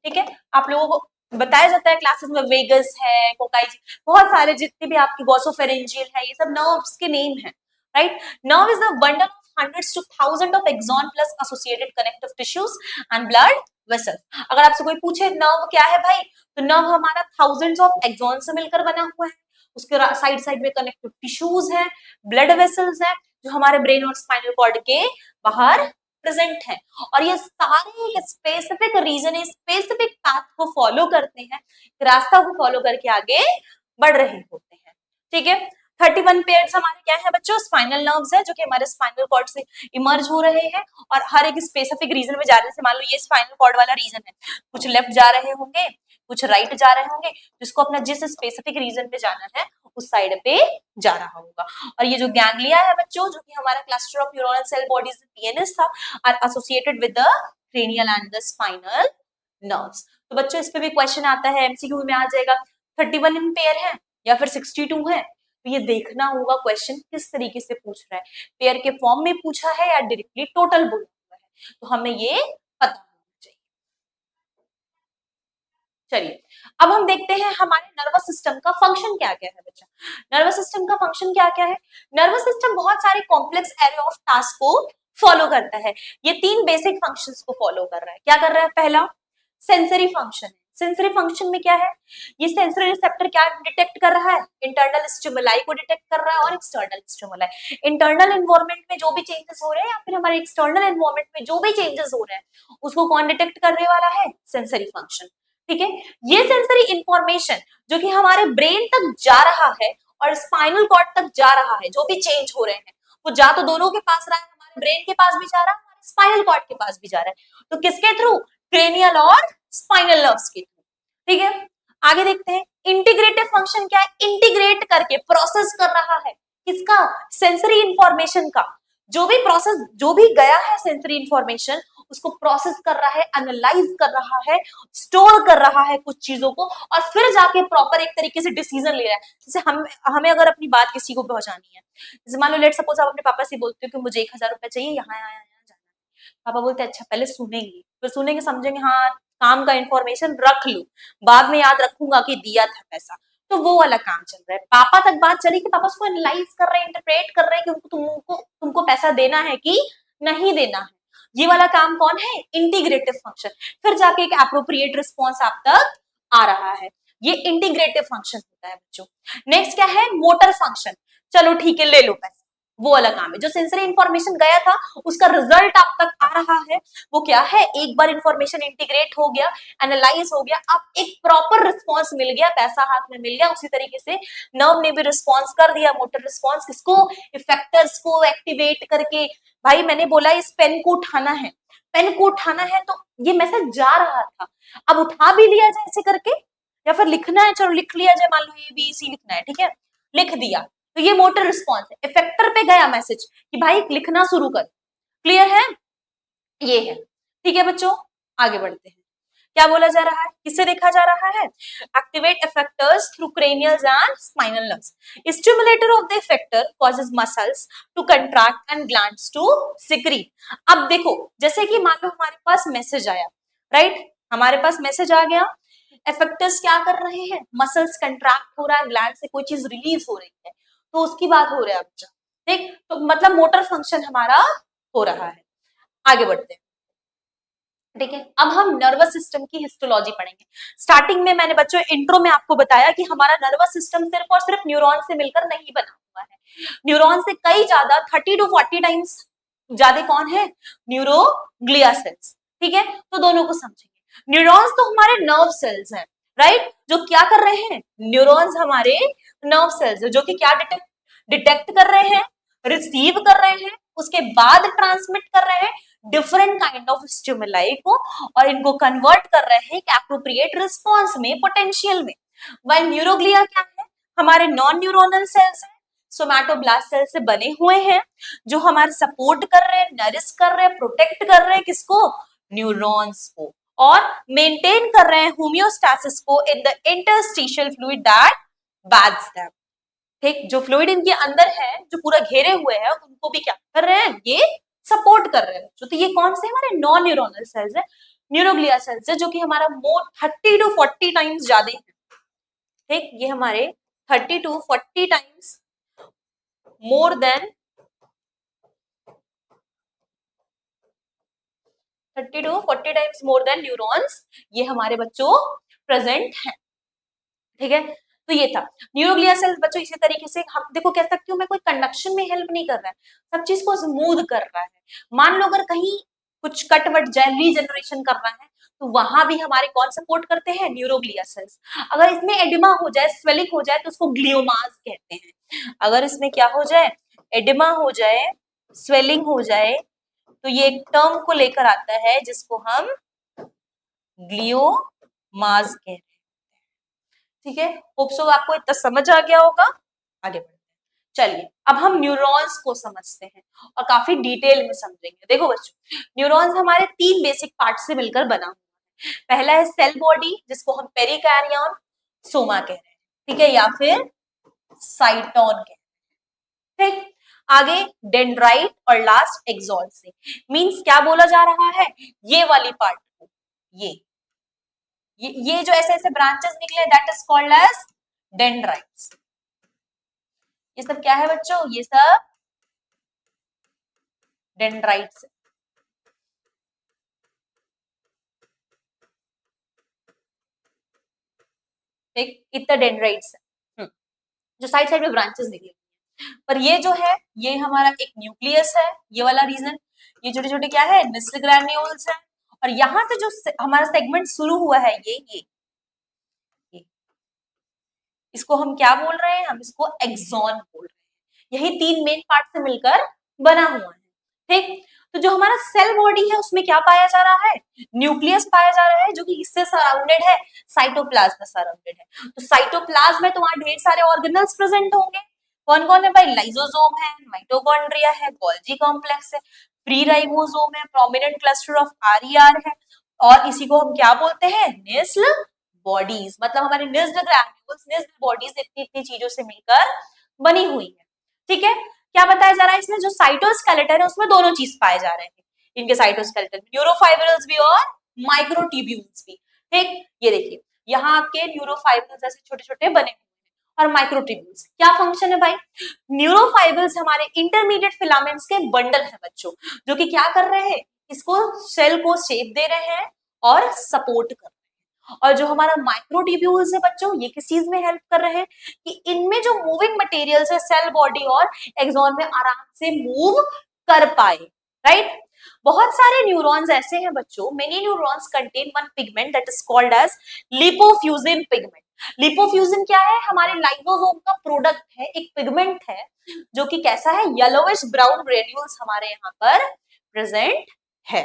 ठीक है, आप लोगों को बताया जाता है क्लासेस में, वेगस है, कोकाइज, बहुत सारे जितने भी आपके ग्लोसोफेरेंजियल है, ये सब नर्व्स के नेम है, right. Nerve is the bundle of hundreds to thousands of axon plus associated connective tissues and blood vessels। अगर आपसे कोई पूछे नर्व क्या है भाई, तो नर्व हमारा thousands of axon से मिलकर बना हुआ है, उसके साइड साइड में कनेक्टिव टिश्यूज है, ब्लड वेसल्स है, जो हमारे ब्रेन और स्पाइनल कॉर्ड के बाहर प्रेजेंट है, और ये सारे एक स्पेसिफिक रीजन, स्पेसिफिक पाथ को फॉलो करते हैं, रास्ता को फॉलो करके आगे बढ़ रहे होते हैं। ठीक है, 31 पेयर्स हमारे क्या है बच्चों? स्पाइनल नर्व्स है, जो कि हमारे स्पाइनल कॉर्ड से इमर्ज हो रहे हैं और हर एक स्पेसिफिक रीजन में जा रहे हैं। मान लो ये स्पाइनल कॉर्ड वाला रीजन है, कुछ लेफ्ट जा रहे होंगे, कुछ राइट जा रहे होंगे, जिसको अपना जिस स्पेसिफिक रीजन पे जाना है उस साइड पे जा रहा होगा। और ये जो गैंग्लिया है बच्चों, जो कि हमारा cluster of neuronal cell bodies PNS था, are associated with the cranial and the spinal nerves. तो बच्चों इस पे भी क्वेश्चन आता है, एमसीक्यू में आ जाएगा, 31 इन पेयर है या फिर 62 है, तो ये देखना होगा क्वेश्चन किस तरीके से पूछ रहा है, पेयर के फॉर्म में पूछा है या डायरेक्टली टोटल बोला हुआ है, तो हमें ये पता होना चाहिए। चलिए अब हम देखते हैं हमारे नर्वस सिस्टम का फंक्शन क्या क्या है बच्चा। नर्वस सिस्टम का फंक्शन क्या क्या है? नर्वस सिस्टम बहुत सारे कॉम्प्लेक्स एरे ऑफ टास्क को फॉलो करता है। ये 3 बेसिक फंक्शंस को फॉलो कर रहा है। क्या कर रहा है? पहला सेंसरी फंक्शन है। सेंसरी फंक्शन में क्या है? ये सेंसरी रिसेप्टर क्या डिटेक्ट कर रहा है? इंटरनल स्टिमुलाई को डिटेक्ट कर रहा है और एक्सटर्नल स्टिमुलाई। इंटरनल एनवायरनमेंट में जो भी चेंजेस हो रहे हैं या फिर हमारे एक्सटर्नल एनवायरनमेंट में जो भी चेंजेस हो रहे हैं, उसको कौन डिटेक्ट करने वाला है? Sensory function. ठीक है, ये सेंसरी इंफॉर्मेशन जो कि हमारे ब्रेन तक जा रहा है और स्पाइनल कॉर्ड तक जा रहा है, जो भी चेंज हो रहे हैं वो जा तो दोनों के पास रहा है, हमारे ब्रेन के पास भी जा रहा है, हमारे स्पाइनल कॉर्ड के पास भी जा रहा है। तो किसके थ्रू? क्रेनियल और स्पाइनल नर्व्स के थ्रू। ठीक है, आगे देखते हैं इंटीग्रेटिव फंक्शन क्या है? इंटीग्रेट करके प्रोसेस कर रहा है किसका? सेंसरी इंफॉर्मेशन का। जो भी प्रोसेस, जो भी गया है सेंसरी इंफॉर्मेशन, उसको प्रोसेस कर रहा है, एनालाइज कर रहा है, स्टोर कर रहा है कुछ चीजों को, और फिर जाके प्रॉपर एक तरीके से डिसीजन ले रहा है। जैसे हमें अगर अपनी बात किसी को पहुंचानी है, जैसे मान लो लेट सपोज आप अपने पापा से बोलते हो कि मुझे 1000 रुपए चाहिए, यहाँ यहाँ यहाँ जाना है। पापा बोलते हैं अच्छा पहले सुनेंगे, फिर सुनेंगे समझेंगे, हाँ काम का इंफॉर्मेशन रख लूं, बाद में याद रखूंगा कि दिया था पैसा। तो वो वाला काम चल रहा है। पापा तक बात चली कि पापा उसको एनालाइज कर रहे हैं, इंटरप्रेट कर रहे हैं कि तुमको पैसा देना है कि नहीं देना है। ये वाला काम कौन है? Integrative function. फिर जाके एक एप्रोप्रिएट रिस्पॉन्स आप तक आ रहा है, ये इंटीग्रेटिव फंक्शन होता है बच्चों। नेक्स्ट क्या है? Motor function. चलो ठीक है, ले लो पैसा, वो वाला काम है। जो सेंसरी इंफॉर्मेशन गया था उसका रिजल्ट आप तक आ रहा है, वो क्या है? एक बार इंफॉर्मेशन इंटीग्रेट हो गया, एनालाइज हो गया, अब एक प्रॉपर रिस्पॉन्स मिल गया, पैसा हाथ में मिल गया। उसी तरीके से नर्व ने भी रिस्पॉन्स कर दिया, मोटर रिस्पॉन्स किसको? इफेक्टर्स को एक्टिवेट करके। भाई मैंने बोला इस पेन को उठाना है, पेन को उठाना है, तो ये मैसेज जा रहा था, अब उठा भी लिया जाए ऐसे करके, या फिर लिखना है, चलो लिख लिया जाए, मान लो ए बी सी लिखना है, ठीक है, लिख दिया, तो ये मोटर रिस्पॉन्स है। इफेक्टर पे गया मैसेज कि भाई लिखना शुरू कर। क्लियर है? ये है। ठीक है बच्चों, आगे बढ़ते हैं। क्या बोला जा रहा है? किससे देखा जा रहा है? Activate effectors through cranials and spinal nerves. Stimulator of the effector causes muscles to contract and glands to secrete. अब देखो, जैसे कि मान लो हमारे पास मैसेज आया, राइट, हमारे पास मैसेज आ गया, इफेक्टर्स क्या कर रहे हैं, मसल्स कंट्रैक्ट हो रहा है, ग्लैंड से कोई चीज रिलीज हो रही है, तो उसकी बात हो रहा है बच्चा। ठीक, तो मतलब मोटर फंक्शन हमारा हो रहा है। आगे बढ़ते हैं। ठीक है, अब हम नर्वस सिस्टम की हिस्टोलॉजी पढ़ेंगे। स्टार्टिंग में मैंने बच्चों इंट्रो में आपको बताया कि हमारा नर्वस सिस्टम सिर्फ और सिर्फ न्यूरॉन से मिलकर नहीं बना हुआ है। न्यूरॉन से कई ज्यादा 30 to 40 टाइम्स ज्यादा कौन है, न्यूरोग्लिया सेल्स। ठीक है, तो दोनों को समझेंगे। न्यूरॉन्स तो हमारे नर्व सेल्स हैं, राइट, जो क्या कर रहे हैं, न्यूरॉन्स हमारे नर्व सेल्स है जो कि क्या डिटेक्ट कर रहे हैं, रिसीव कर रहे हैं, उसके बाद ट्रांसमिट कर रहे हैं डिफरेंट काइंड ऑफ स्टिमुलाई को, और इनको कन्वर्ट कर रहे हैं एप्रोप्रिएट रिस्पॉन्स में, पोटेंशियल में। वही न्यूरोग्लिया क्या है, हमारे नॉन न्यूरोनल सेल्स है, सोमैटोब्लास्ट सेल से बने हुए हैं, जो हमारे सपोर्ट कर रहे हैं, नरिश कर रहे हैं, प्रोटेक्ट कर रहे हैं किसको, न्यूरॉन्स को, और मेंटेन कर रहे हैं होमियोस्टैसिस को in the interstitial fluid that bathes them. ठीक, जो फ्लूइड इनके अंदर है, जो पूरा घेरे हुए हैं, उनको भी क्या कर रहे हैं, ये सपोर्ट कर रहे हैं। तो ये कौन से हमारे नॉन न्यूरोनल सेल्स है, न्यूरोग्लिया सेल्स है, जो कि हमारा मोर 30 to 40 टाइम्स ज्यादा है। ठीक, ये हमारे 30 to 40 times more than 30 to 40 times more than neurons, ये हमारे बच्चों प्रेजेंट है। ठीक है, तो ये था न्यूरोग्लिया सेल्स बच्चों। इसी तरीके से हम देखो कह सकती हूँ मैं, कोई कंडक्शन में हेल्प नहीं कर रहा है, सब चीज को स्मूथ कर रहा है। मान लो अगर कहीं कुछ कट वट जाए, रीजनरेशन कर रहा है, तो वहां भी हमारे कौन सपोर्ट करते हैं, न्यूरोग्लिया सेल्स। अगर इसमें एडिमा हो जाए, स्वेलिंग हो जाए, तो उसको ग्लियोमास कहते हैं। अगर इसमें क्या हो जाए, एडिमा हो जाए, स्वेलिंग हो जाए, तो ये एक टर्म को लेकर आता है जिसको हम ग्लियोमास कहते हैं। ठीक है, होप सो आपको इतना समझ आ गया होगा। आगे बढ़ते हैं, चलिए अब हम न्यूरॉन्स को समझते हैं और काफी डिटेल में समझेंगे। देखो बच्चों, न्यूरॉन्स हमारे 3 बेसिक पार्ट से मिलकर बना हुआ है। पहला है सेल बॉडी, जिसको हम पेरिकार्डियन सोमा कह रहे हैं, ठीक है, या फिर साइटोन कहते हैं। ठीक, आगे डेंड्राइट और लास्ट एक्सॉन से। मींस क्या बोला जा रहा है, ये वाली पार्ट को, ये जो ऐसे ऐसे ब्रांचेस निकले, that is called as dendrites. ये सब क्या है बच्चों, ये सब डेंड्राइट्स। ठीक, इतना डेंड्राइट्स है जो साइड साइड में ब्रांचेस निकले। पर ये जो है, ये हमारा एक न्यूक्लियस है, ये वाला रीजन। ये छोटे छोटे क्या है, निस्ल ग्रैन्यूल्स है, और यहां से जो हमारा सेगमेंट शुरू हुआ है, ये इसको हम क्या बोल रहे हैं, हम इसको एक्सॉन बोल रहे हैं। यही 3 मेन पार्ट से मिलकर बना हुआ है। ठीक, तो जो हमारा सेल बॉडी है, उसमें क्या पाया जा रहा है, न्यूक्लियस पाया जा रहा है, जो कि इससे सराउंडेड है, साइटोप्लाज्म सराउंडेड है। तो साइटोप्लाज्म में तुम्हारे ढेर सारे ऑर्गेनल्स प्रेजेंट होंगे। कौन कौन है भाई, लाइसोसोम है, माइटोकॉन्ड्रिया है, गोल्जी कॉम्प्लेक्स है, फ्री राइबोसोम है, प्रोमिनेंट क्लस्टर ऑफ आरईआर है, और इसी को हम क्या बोलते हैं, निस्ल बॉडीज। मतलब हमारे निस्ल ग्रैन्यूल्स, निस्ल बॉडीज इतनी इतनी चीजों से मिलकर बनी हुई है। ठीक है, क्या बताया जा रहा है इसमें, जो साइटोस्केलेटन है उसमें दोनों चीज पाए जा रहे हैं इनके साइटोस्केलेटन में, न्यूरोफाइब्रिल्स भी और माइक्रोट्यूब्यूल्स भी। ठीक, ये देखिए यहाँ आपके न्यूरोफाइब्रिल्स ऐसे छोटे छोटे बने और माइक्रोट्यूब्यूल्स। क्या फंक्शन है भाई, न्यूरोफाइब्रिल्स हमारे इंटरमीडिएट फिलामेंट्स के बंडल है बच्चों, जो कि क्या कर रहे हैं, इसको सेल को शेप दे रहे हैं और सपोर्ट कर रहे हैं। और जो हमारा माइक्रोट्यूब्यूल्स है बच्चों, ये किस चीज में हेल्प कर रहे हैं, कि इनमें जो मूविंग मटेरियल्स है सेल बॉडी और एक्सॉन में आराम से मूव कर पाए। राइट, बहुत सारे न्यूरॉन्स ऐसे हैं बच्चों, many neurons contain one pigment that is called as lipofuscin pigment. Lipofuscin क्या है, हमारे लाइसोसोम का प्रोडक्ट है, एक पिगमेंट है, जो कि कैसा है, येलोविश ब्राउन ग्रेन्यूल्स हमारे यहाँ पर प्रेजेंट है।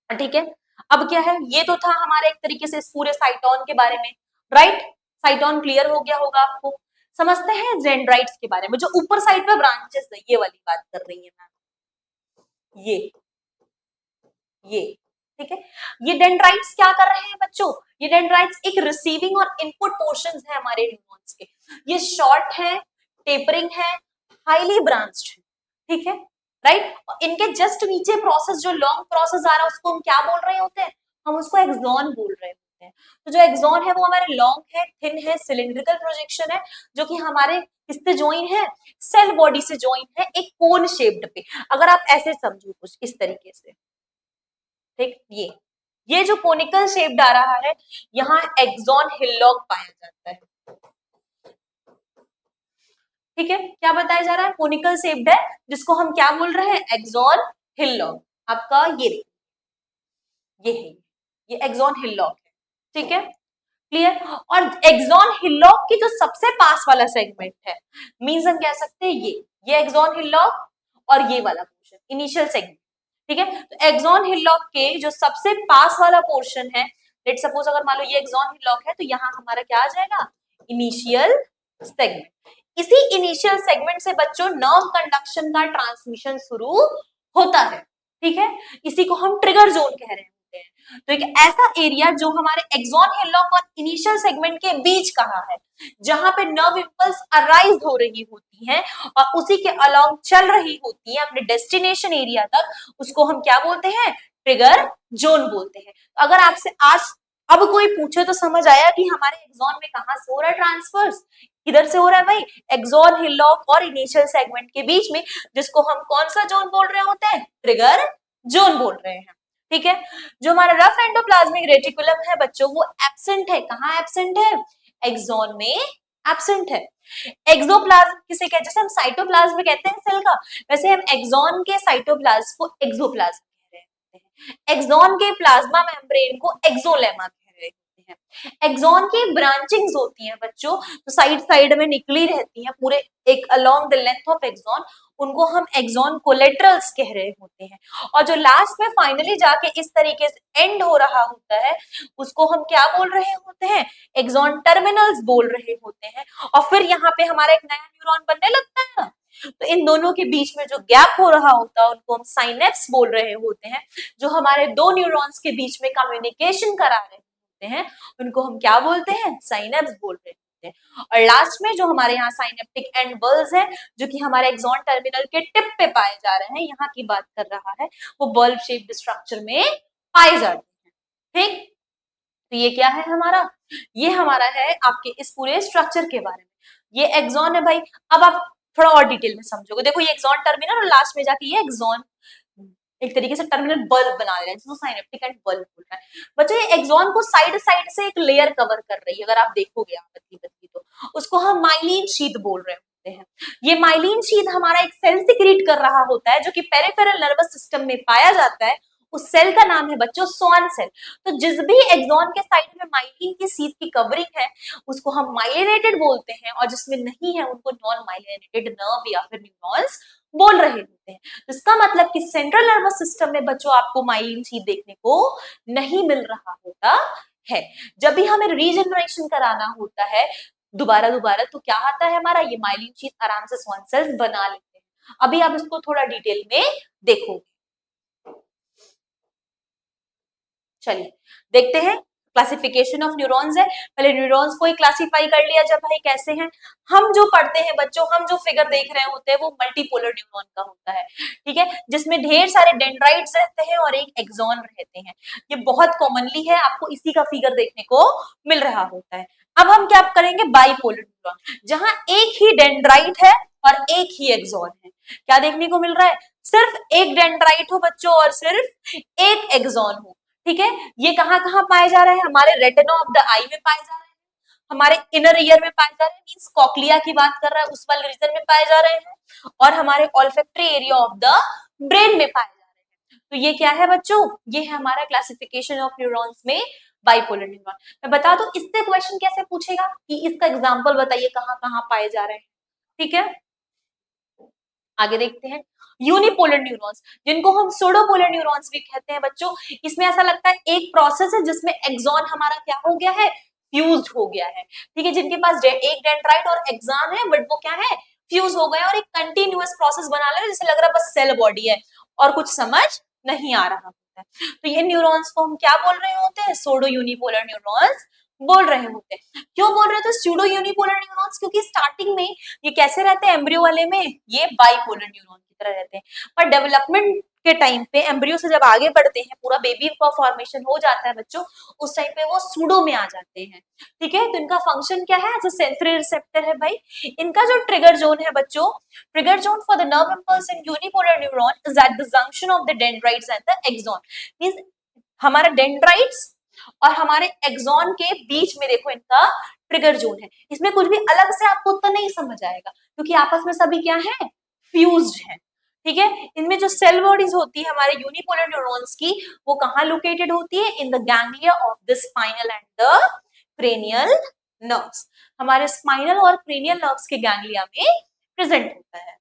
ठीक है, अब क्या है, ये तो था हमारे एक तरीके से इस पूरे साइटोन के बारे में। राइट, साइटोन क्लियर हो गया होगा आपको। समझते हैं डेंड्राइट्स के बारे में, जो ऊपर साइड पे ब्रांचेस है, ये वाली बात कर रही है मैम। ये ठीक है, ये डेंड्राइट्स क्या कर रहे हैं बच्चों, ये डेंड्राइट्स एक रिसीविंग और इनपुट पोर्शंस है हमारे न्यूरॉन्स के। ये शॉर्ट है, टेपरिंग है, हाईली ब्रांच्ड है। ठीक है, राइट, इनके जस्ट नीचे प्रोसेस, जो लॉन्ग प्रोसेस आ रहा है, उसको हम क्या बोल रहे होते हैं, हम उसको एक्सॉन बोल रहे हैं। होते हैं। तो जो एक्सॉन है वो हमारे लॉन्ग है, थिन है, सिलिंड्रिकल प्रोजेक्शन है, जो कि हमारे किससे ज्वाइन है, सेल बॉडी से ज्वाइन है एक कोन शेप्ड पे। अगर आप ऐसे समझो कुछ इस तरीके से, ठीक, ये जो कोनिकल शेप्ड आ रहा है, यहाँ एक्सॉन हिल्लॉक पाया जाता है। ठीक है, क्या बताया जा रहा है, कोनिकल शेप्ड है, जिसको हम क्या बोल रहे हैं, एक्सॉन हिल्लॉक। आपका ये है, ये एक्सॉन हिल्लॉक है। ठीक है, क्लियर। और एक्सॉन हिल्लॉक की जो सबसे पास वाला सेगमेंट है, मींस हम कह सकते हैं ये एक्सॉन हिल्लॉक और ये वाला पोर्शन इनिशियल सेगमेंट। ठीक है, तो एक्सॉन हिल्लॉक के जो सबसे पास वाला पोर्शन है, लेट सपोज अगर मान लो ये एक्सॉन हिल्लॉक है, तो यहाँ हमारा क्या आ जाएगा, इनिशियल सेगमेंट। इसी इनिशियल सेगमेंट से बच्चों नर्व कंडक्शन का ट्रांसमिशन शुरू होता है। ठीक है, इसी को हम ट्रिगर जोन कह रहे हैं। तो एक ऐसा एरिया जो हमारे एक्सॉन हिल्लॉक और इनिशियल सेगमेंट के बीच कहाँ है, जहां पे नर्व इंपल्स अराइज हो रही होती है और उसी के अलोंग चल रही होती है अपने डेस्टिनेशन एरिया तक, उसको हम क्या बोलते हैं, ट्रिगर जोन बोलते हैं। तो अगर आपसे आज अब कोई पूछे तो समझ आया कि हमारे एक्सॉन में कहां से हो रहा है ट्रांसफर्स, किधर से हो रहा है भाई, एक्सॉन हिल्लॉक और इनिशियल सेगमेंट के बीच में, जिसको हम कौन सा जोन बोल रहे होते हैं, ट्रिगर जोन बोल रहे हैं। ठीक है, जो हमारा रफ एंडोप्लाज्मिक रेटिकुलम है बच्चों, वो एब्सेंट है। कहाँ एब्सेंट है, एक्सॉन में एब्सेंट है। एक्सोप्लाज्म किसे कहते हैं, जैसे हम साइटोप्लाज्म कहते हैं सेल का, वैसे हम एक्सॉन के साइटोप्लाज्म को एक्सोप्लाज्म कह रहे हैं। एक्सॉन के प्लाज्मा मेम्ब्रेन को एक्सोलेमा कह रहे हैं। एक्सॉन की ब्रांचिंग्स होती हैं बच्चों, तो साइड साइड में निकली रहती हैं पूरे एक along the length of axon, उनको हम एक्सॉन कोलेटरल्स कह रहे होते हैं। और जो लास्ट में फाइनली जाके इस तरीके से एंड हो रहा होता है, उसको हम क्या बोल रहे होते हैं, एक्सॉन टर्मिनल्स बोल रहे होते हैं। और फिर यहाँ पे हमारा एक नया न्यूरॉन बनने लगता है ना, तो इन दोनों के बीच में जो गैप हो रहा होता है उनको हम साइनेप्स बोल रहे होते हैं। जो हमारे दो न्यूरॉन्स के बीच में कम्युनिकेशन करा रहे होते हैं, उनको हम क्या बोलते हैं, साइनेप्स बोल रहे होते हैं। और लास्ट में जो हमारे यहाँ साइनेप्टिक एंड बल्ब्स है, जो कि हमारे एक्सॉन टर्मिनल के टिप पे पाए जा रहे हैं, यहाँ की बात कर रहा है, वो बल्ब शेप्ड स्ट्रक्चर में पाए जाते हैं। ठीक, तो ये क्या है हमारा, ये हमारा है आपके इस पूरे स्ट्रक्चर के बारे में। ये एक्सॉन है भाई। अब आप थोड़ा और डिटेल में समझोगे, देखो ये एक्सॉन टर्मिनल और लास्ट में जाके ये एक्सॉन एक तरीके से टर्मिनल बल्ब बना रहे हैं, जिसको साइनेप्टिक एंड बल्ब बोल रहा है। बच्चों ये एक्सॉन को साइड साइड से एक लेयर कवर कर रही है, अगर आप देखोगे पतली पतली, तो उसको हम माइलिन शीथ बोल रहे होते हैं। ये माइलिन शीथ हमारा एक सेल सिक्रीट कर रहा होता है, जो कि पेरिफेरल नर्वस सिस्टम में पाया जाता है। उस सेल का नाम है बच्चों स्वान सेल। तो जिस भी एक्सॉन के साइड में माइलिन की शीथ की कवरिंग है, उसको हम माइलिनेटेड बोलते हैं, और जिसमें नहीं है उनको नॉन माइलिनेटेड नर्व या फिर न्यूरॉन्स बोल रहे होते हैं। इसका मतलब कि सेंट्रल नर्वस सिस्टम में बच्चों आपको माइलिन शीथ देखने को नहीं मिल रहा होता है। जब भी हमें रीजनरेशन कराना होता है दोबारा दोबारा, तो क्या आता है हमारा, ये माइलिन शीथ आराम से स्वान सेल्स बना लेते हैं। अभी आप इसको थोड़ा डिटेल में देखोगे। चलिए देखते हैं, क्लासिफिकेशन ऑफ न्यूरॉन्स है। पहले न्यूरॉन्स को ही क्लासिफाई कर लिया जब भाई कैसे हैं। हम जो पढ़ते हैं बच्चों, हम जो फिगर देख रहे होते हैं वो मल्टीपोलर न्यूरॉन का होता है। ठीक है, जिसमें ढेर सारे डेंड्राइट्स रहते हैं और एक एक्सॉन रहते हैं। ये बहुत कॉमनली है, आपको इसी का फिगर देखने को मिल रहा होता है। अब हम क्या करेंगे, बाइपोलर न्यूरॉन, जहां एक ही डेंड्राइट है और एक ही एक्सॉन है। क्या देखने को मिल रहा है, सिर्फ एक डेंड्राइट हो बच्चों और सिर्फ एक एक्सॉन हो। ठीक है, ये कहाँ कहाँ पाए जा रहे हैं, हमारे रेटिना ऑफ द आई में पाए जा रहे हैं, हमारे इनर ईयर में पाए जा रहे हैं, मींस कॉक्लिया की बात कर रहा है उस वाले रीजन में पाए जा रहे हैं, और हमारे olfactory area of the brain में पाए जा रहे हैं। तो ये क्या है बच्चों, ये है हमारा क्लासिफिकेशन ऑफ न्यूरॉन्स में बाइपोलर न्यूरॉन। मैं बता दूं इससे क्वेश्चन कैसे पूछेगा कि इसका एग्जाम्पल बताइए कहाँ कहाँ पाए जा रहे हैं। ठीक है, आगे देखते हैं यूनिपोलर न्यूरॉन्स, जिनको हम सूडोपोलर न्यूरॉन्स भी कहते हैं बच्चों। इसमें ऐसा लगता है एक प्रोसेस है जिसमें एक्सॉन हमारा क्या हो गया है, फ्यूज हो गया है। ठीक है, जिनके पास एक डेंड्राइट और एक्सॉन है, बट वो क्या है, फ्यूज हो गया और एक कंटिन्यूअस प्रोसेस बना ले, जैसे लग रहा है बस सेल बॉडी है और कुछ समझ नहीं आ रहा होता है। तो ये न्यूरॉन्स को हम क्या बोल रहे होते हैं, सूडो यूनिपोलर न्यूरॉन्स बोल रहे होते हैं। क्यों बोल रहे थे स्यूडो यूनिपोलर न्यूरॉन्स? क्योंकि स्टार्टिंग में ये कैसे रहते हैं एम्ब्रियो वाले में, ये बाइपोलर न्यूरॉन की तरह रहते हैं, पर डेवलपमेंट के टाइम पे एम्ब्रियो से जब आगे बढ़ते हैं, पूरा बेबी का फॉर्मेशन हो जाता है बच्चों, उस टाइम पे वो सूडो में आ जाते हैं। ठीक है, तो इनका फंक्शन क्या है? एज अ सेंसरी रिसेप्टर है भाई। इनका जो ट्रिगर जोन है बच्चों, trigger zone for the nerve impulse in unipolar neuron is at the junction of the dendrites and the axon. Means हमारा डेंड्राइट्स और हमारे एक्सॉन के बीच में देखो इनका ट्रिगर जोन है। इसमें कुछ भी अलग से आपको तो नहीं समझ आएगा, क्योंकि आपस में सभी क्या है? फ्यूज्ड है। ठीक है, इनमें जो सेल बॉडीज होती है हमारे यूनिपोलर न्यूरॉन्स की, वो कहाँ लोकेटेड होती है? In the ganglia of the spinal and the cranial nerves. हमारे स्पाइनल और क्रेनियल नर्व्स के गैंग्लिया में प्रेजेंट होता है।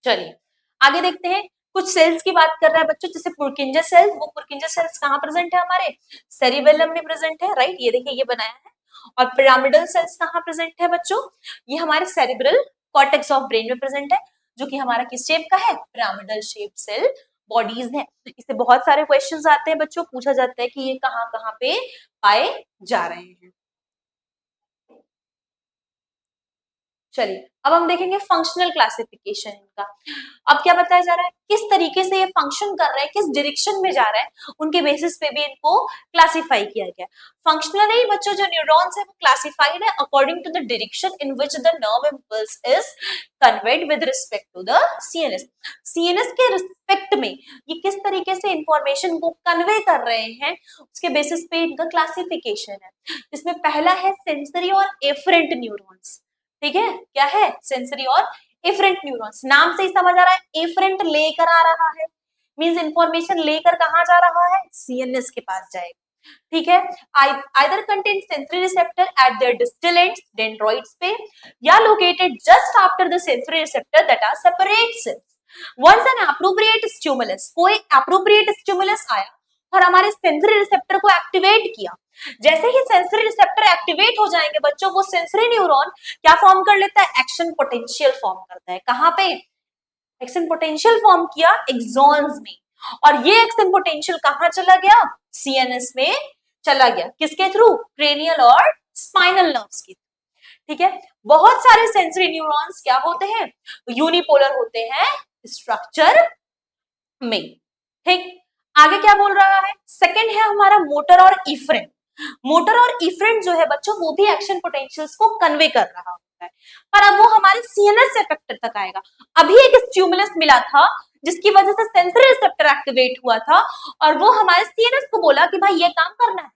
चलिए आगे देखते हैं, कुछ सेल्स की बात कर रहा है बच्चों, जैसे पुर्किंजे सेल्स। वो पुर्किंजे सेल्स कहाँ प्रेजेंट है? हमारे सेरिबेलम में प्रेजेंट है, राइट? ये देखिए ये बनाया है। और पिरामिडल सेल्स कहाँ प्रेजेंट है बच्चों? ये हमारे सेरिब्रल कॉर्टेक्स ऑफ ब्रेन में प्रेजेंट है, जो कि हमारा किस शेप का है? पिरामिडल शेप सेल बॉडीज है। इससे बहुत सारे क्वेश्चंस आते हैं बच्चों, पूछा जाता है कि ये कहाँ कहाँ पे पाए जा रहे हैं। चलिए अब हम देखेंगे फंक्शनल क्लासिफिकेशन इनका। अब क्या बताया जा रहा है? किस तरीके से ये फंक्शन कर रहे हैं, किस डायरेक्शन में जा रहे हैं, उनके बेसिस पे भी इनको क्लासिफाई किया गया। फंक्शनली बच्चों जो न्यूरॉन्स है वो क्लासिफाइड है according to the direction in which the nerve impulse is conveyed with respect to the CNS. CNS के रिस्पेक्ट में ये किस तरीके से इंफॉर्मेशन को कन्वे कर रहे हैं, उसके बेसिस पे इनका क्लासिफिकेशन है। इसमें पहला है सेंसरी और एफरेंट न्यूरॉन्स। ठीक है, क्या है? सेंसरी और एफरेंट न्यूरॉन्स। नाम से ही समझ आ रहा है एफरेंट लेकर आ रहा है, मींस इंफॉर्मेशन लेकर कहां जा रहा है? सीएनएस के पास जाएगा। ठीक है, either contain sensory receptor at their distal ends dendroids पे, या located just after the sensory receptor that are separate cells. Once an appropriate stimulus, कोई एप्रोप्रिएट स्टिमुलस आया और हमारे सेंसरी रिसेप्टर को एक्टिवेट किया, जैसे ही सेंसरी रिसेप्टर एक्टिवेट हो जाएंगे बच्चों, वो सेंसरी न्यूरॉन क्या फॉर्म कर लेता है? एक्शन पोटेंशियल फॉर्म करता है। कहां पे? एक्शन पोटेंशियल फॉर्म किया एक्सॉन्स में, और ये एक्शन पोटेंशियल कहां चला गया? सीएनएस में चला गया। किसके थ्रू? क्रेनियल और स्पाइनल नर्व्स के। ठीक है, बहुत सारे सेंसरी न्यूरॉन्स क्या होते हैं? यूनिपोलर होते हैं स्ट्रक्चर में। ठीक, आगे क्या बोल रहा है? सेकंड है हमारा मोटर और इफरेंट। मोटर और इफरेंट जो है बच्चों, वो भी एक्शन पोटेंशियल्स को कन्वे कर रहा होता है, पर अब वो हमारे सीएनएस रिसेप्टर तक आएगा। अभी एक स्टिमुलस मिला था जिसकी वजह से सेंसरी रिसेप्टर एक्टिवेट हुआ था, और वो हमारे सीएनएस को बोला कि भाई ये काम करना है।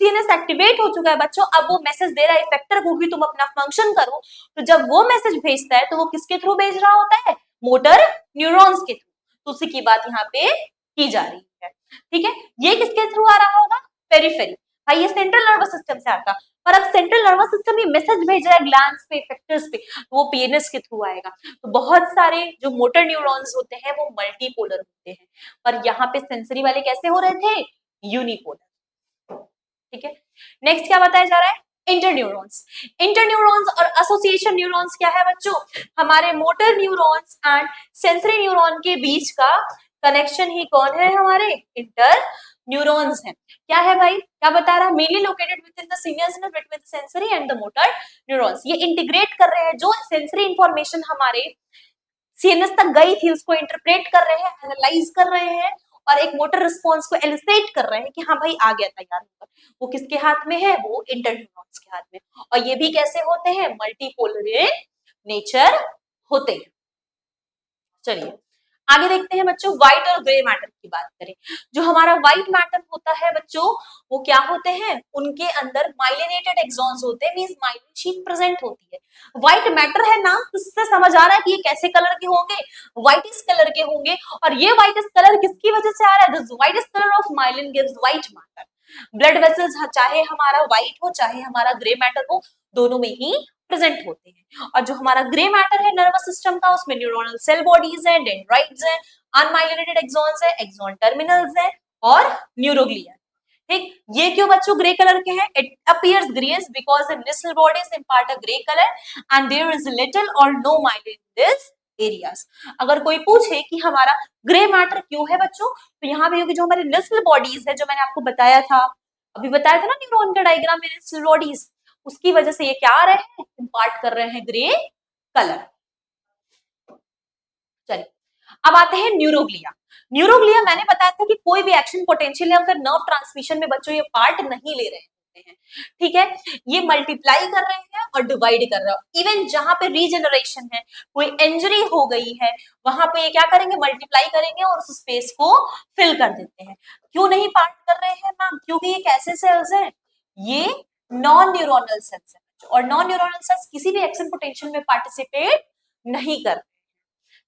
सीएनएस एक्टिवेट हो चुका है बच्चों, अब वो मैसेज दे रहा है इफेक्टर को कि तुम अपना फंक्शन करो। तो जब वो मैसेज भेजता है तो वो किसके थ्रू भेज रहा होता है? मोटर न्यूरॉन्स के थ्रू। तो उसी की बात यहाँ पे की जा रही है। ठीक है, ये किसके थ्रू आ रहा होगा? पेरिफेरी। भाई ये सेंट्रल नर्वस सिस्टम से आता, पर अब सेंट्रल नर्वस सिस्टम ये मैसेज भेज रहा है ग्लैंड्स पे, इफेक्टर्स पे, तो वो पीएनएस के थ्रू आएगा। तो बहुत सारे जो मोटर न्यूरॉन्स होते हैं वो मल्टीपोलर होते हैं, पर यहाँ पे सेंसरी वाले कैसे हो रहे थे? यूनिपोलर। ठीक है, नेक्स्ट क्या बताया जा रहा है? इंटरन्यूरॉन्स। इंटरन्यूरॉन्स और एसोसिएशन न्यूरॉन्स क्या है बच्चों? हमारे motor neurons and sensory neuron के बीच का कनेक्शन ही कौन है? हमारे इंटर न्यूरॉन्स हैं। क्या है भाई? क्या बता रहा है? Mainly located with in the seniors nerve between the sensory and the motor neurons. ये इंटीग्रेट कर रहे हैं जो सेंसरी इंफॉर्मेशन हमारे सीएनएस तक गई थी, उसको इंटरप्रेट कर रहे हैं, एनालाइज कर रहे हैं, और एक मोटर रिस्पॉन्स को एलिसिट कर रहे हैं कि हाँ भाई आ गया तैयार होकर। वो किसके हाथ में है? वो इंटरन्यूरॉन्स के हाथ में। और ये भी कैसे होते हैं? मल्टीपोलर इन नेचर होते हैं। चलिए आगे देखते हैं बच्चों, व्हाइट और ग्रे मैटर की बात करें। जो हमारा व्हाइट मैटर होता है बच्चों, वो क्या होते हैं? उनके अंदर माइलिनेटेड एक्सॉन्स होते हैं, मींस माइलिन शीट प्रेजेंट होती है। व्हाइट मैटर है ना, इससे समझ आ रहा है कि ये कैसे कलर के होंगे? व्हाइटिश कलर के होंगे। और ये व्हाइटिश कलर किसकी वजह से आ रहा है? This whitish colour of myelin gives white matter. Blood vessels चाहे हमारा व्हाइट हो चाहे हमारा ग्रे मैटर हो, दोनों में ही प्रेजेंट होते हैं। और जो हमारा ग्रे मैटर है नर्वस सिस्टम का, उसमें न्यूरोनल सेल बॉडीज है, डेंड्राइट्स है, अनमाइलिनेटेड एक्सॉन्स है, एक्सॉन टर्मिनल्स है, और न्यूरोग्लिया। ठीक, ये क्यों बच्चों ग्रे कलर के हैं? It appears greyish because the Nissl bodies impart a grey colour and there is little or no myelin in this areas. अगर कोई पूछे कि हमारा ग्रे मैटर क्यों है बच्चों, तो यहाँ पे जो हमारे निसल बॉडीज है, जो मैंने आपको बताया था अभी बताया था ना न्यूरॉन का डायग्राम मैंने, सेल बॉडीज, उसकी वजह से ये क्या आ रहे हैं, इम्पार्ट कर रहे हैं ग्रे कलर। चलिए अब आते हैं न्यूरोग्लिया। न्यूरोग्लिया मैंने बताया था कि कोई भी एक्शन पोटेंशियल या फिर नर्व ट्रांसमिशन में बच्चों ये पार्ट नहीं ले रहे होते हैं, ठीक है। ये मल्टीप्लाई कर रहे हैं और डिवाइड कर रहे हैं। इवन जहां पे रीजनरेशन है, कोई इंजरी हो गई है, वहां पे ये क्या करेंगे, मल्टीप्लाई करेंगे और उस स्पेस को फिल कर देते हैं। क्यों नहीं पार्ट कर रहे हैं मैम, क्योंकि ये कैसे सेल्स हैं, ये नॉन न्यूरोनल सेल्स है, और नॉन न्यूरोनल सेल्स किसी भी एक्शन पोटेंशियल में पार्टिसिपेट नहीं करते,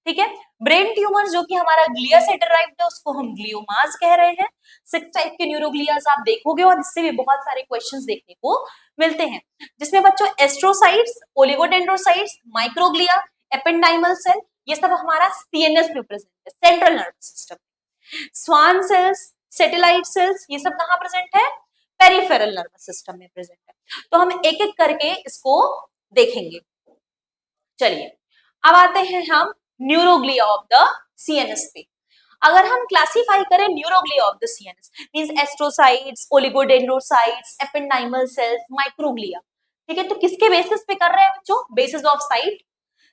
ठीक है। ब्रेन ट्यूमर जो कि हमारा ग्लिया से डिराइव्ड है, उसको हम ग्लियोमास कह रहे हैं। 6 टाइप के न्यूरोग्लियास आप देखोगे और इससे भी बहुत सारे क्वेश्चंस देखने को मिलते हैं, जिसमें बच्चों astrocytes, oligodendrocytes, microglia, ependymal cell, ये सब हमारा सीएनएस में प्रेजेंट है, central nervous system. Schwann cells, satellite cells, ये सब कहाँ प्रेजेंट है, पेरिफेरल नर्वस सिस्टम में प्रेजेंट है। तो हम एक एक करके इसको देखेंगे। चलिए अब आते हैं हम न्यूरोग्लिया ऑफ द सीएनएस पे। अगर हम क्लासिफाई करें neuroglia of the CNS, means astrocytes, oligodendrocytes, ependymal sales, microglia, ठीक है। तो किसके बेसिस पे कर रहे हैं बच्चों, basis of site,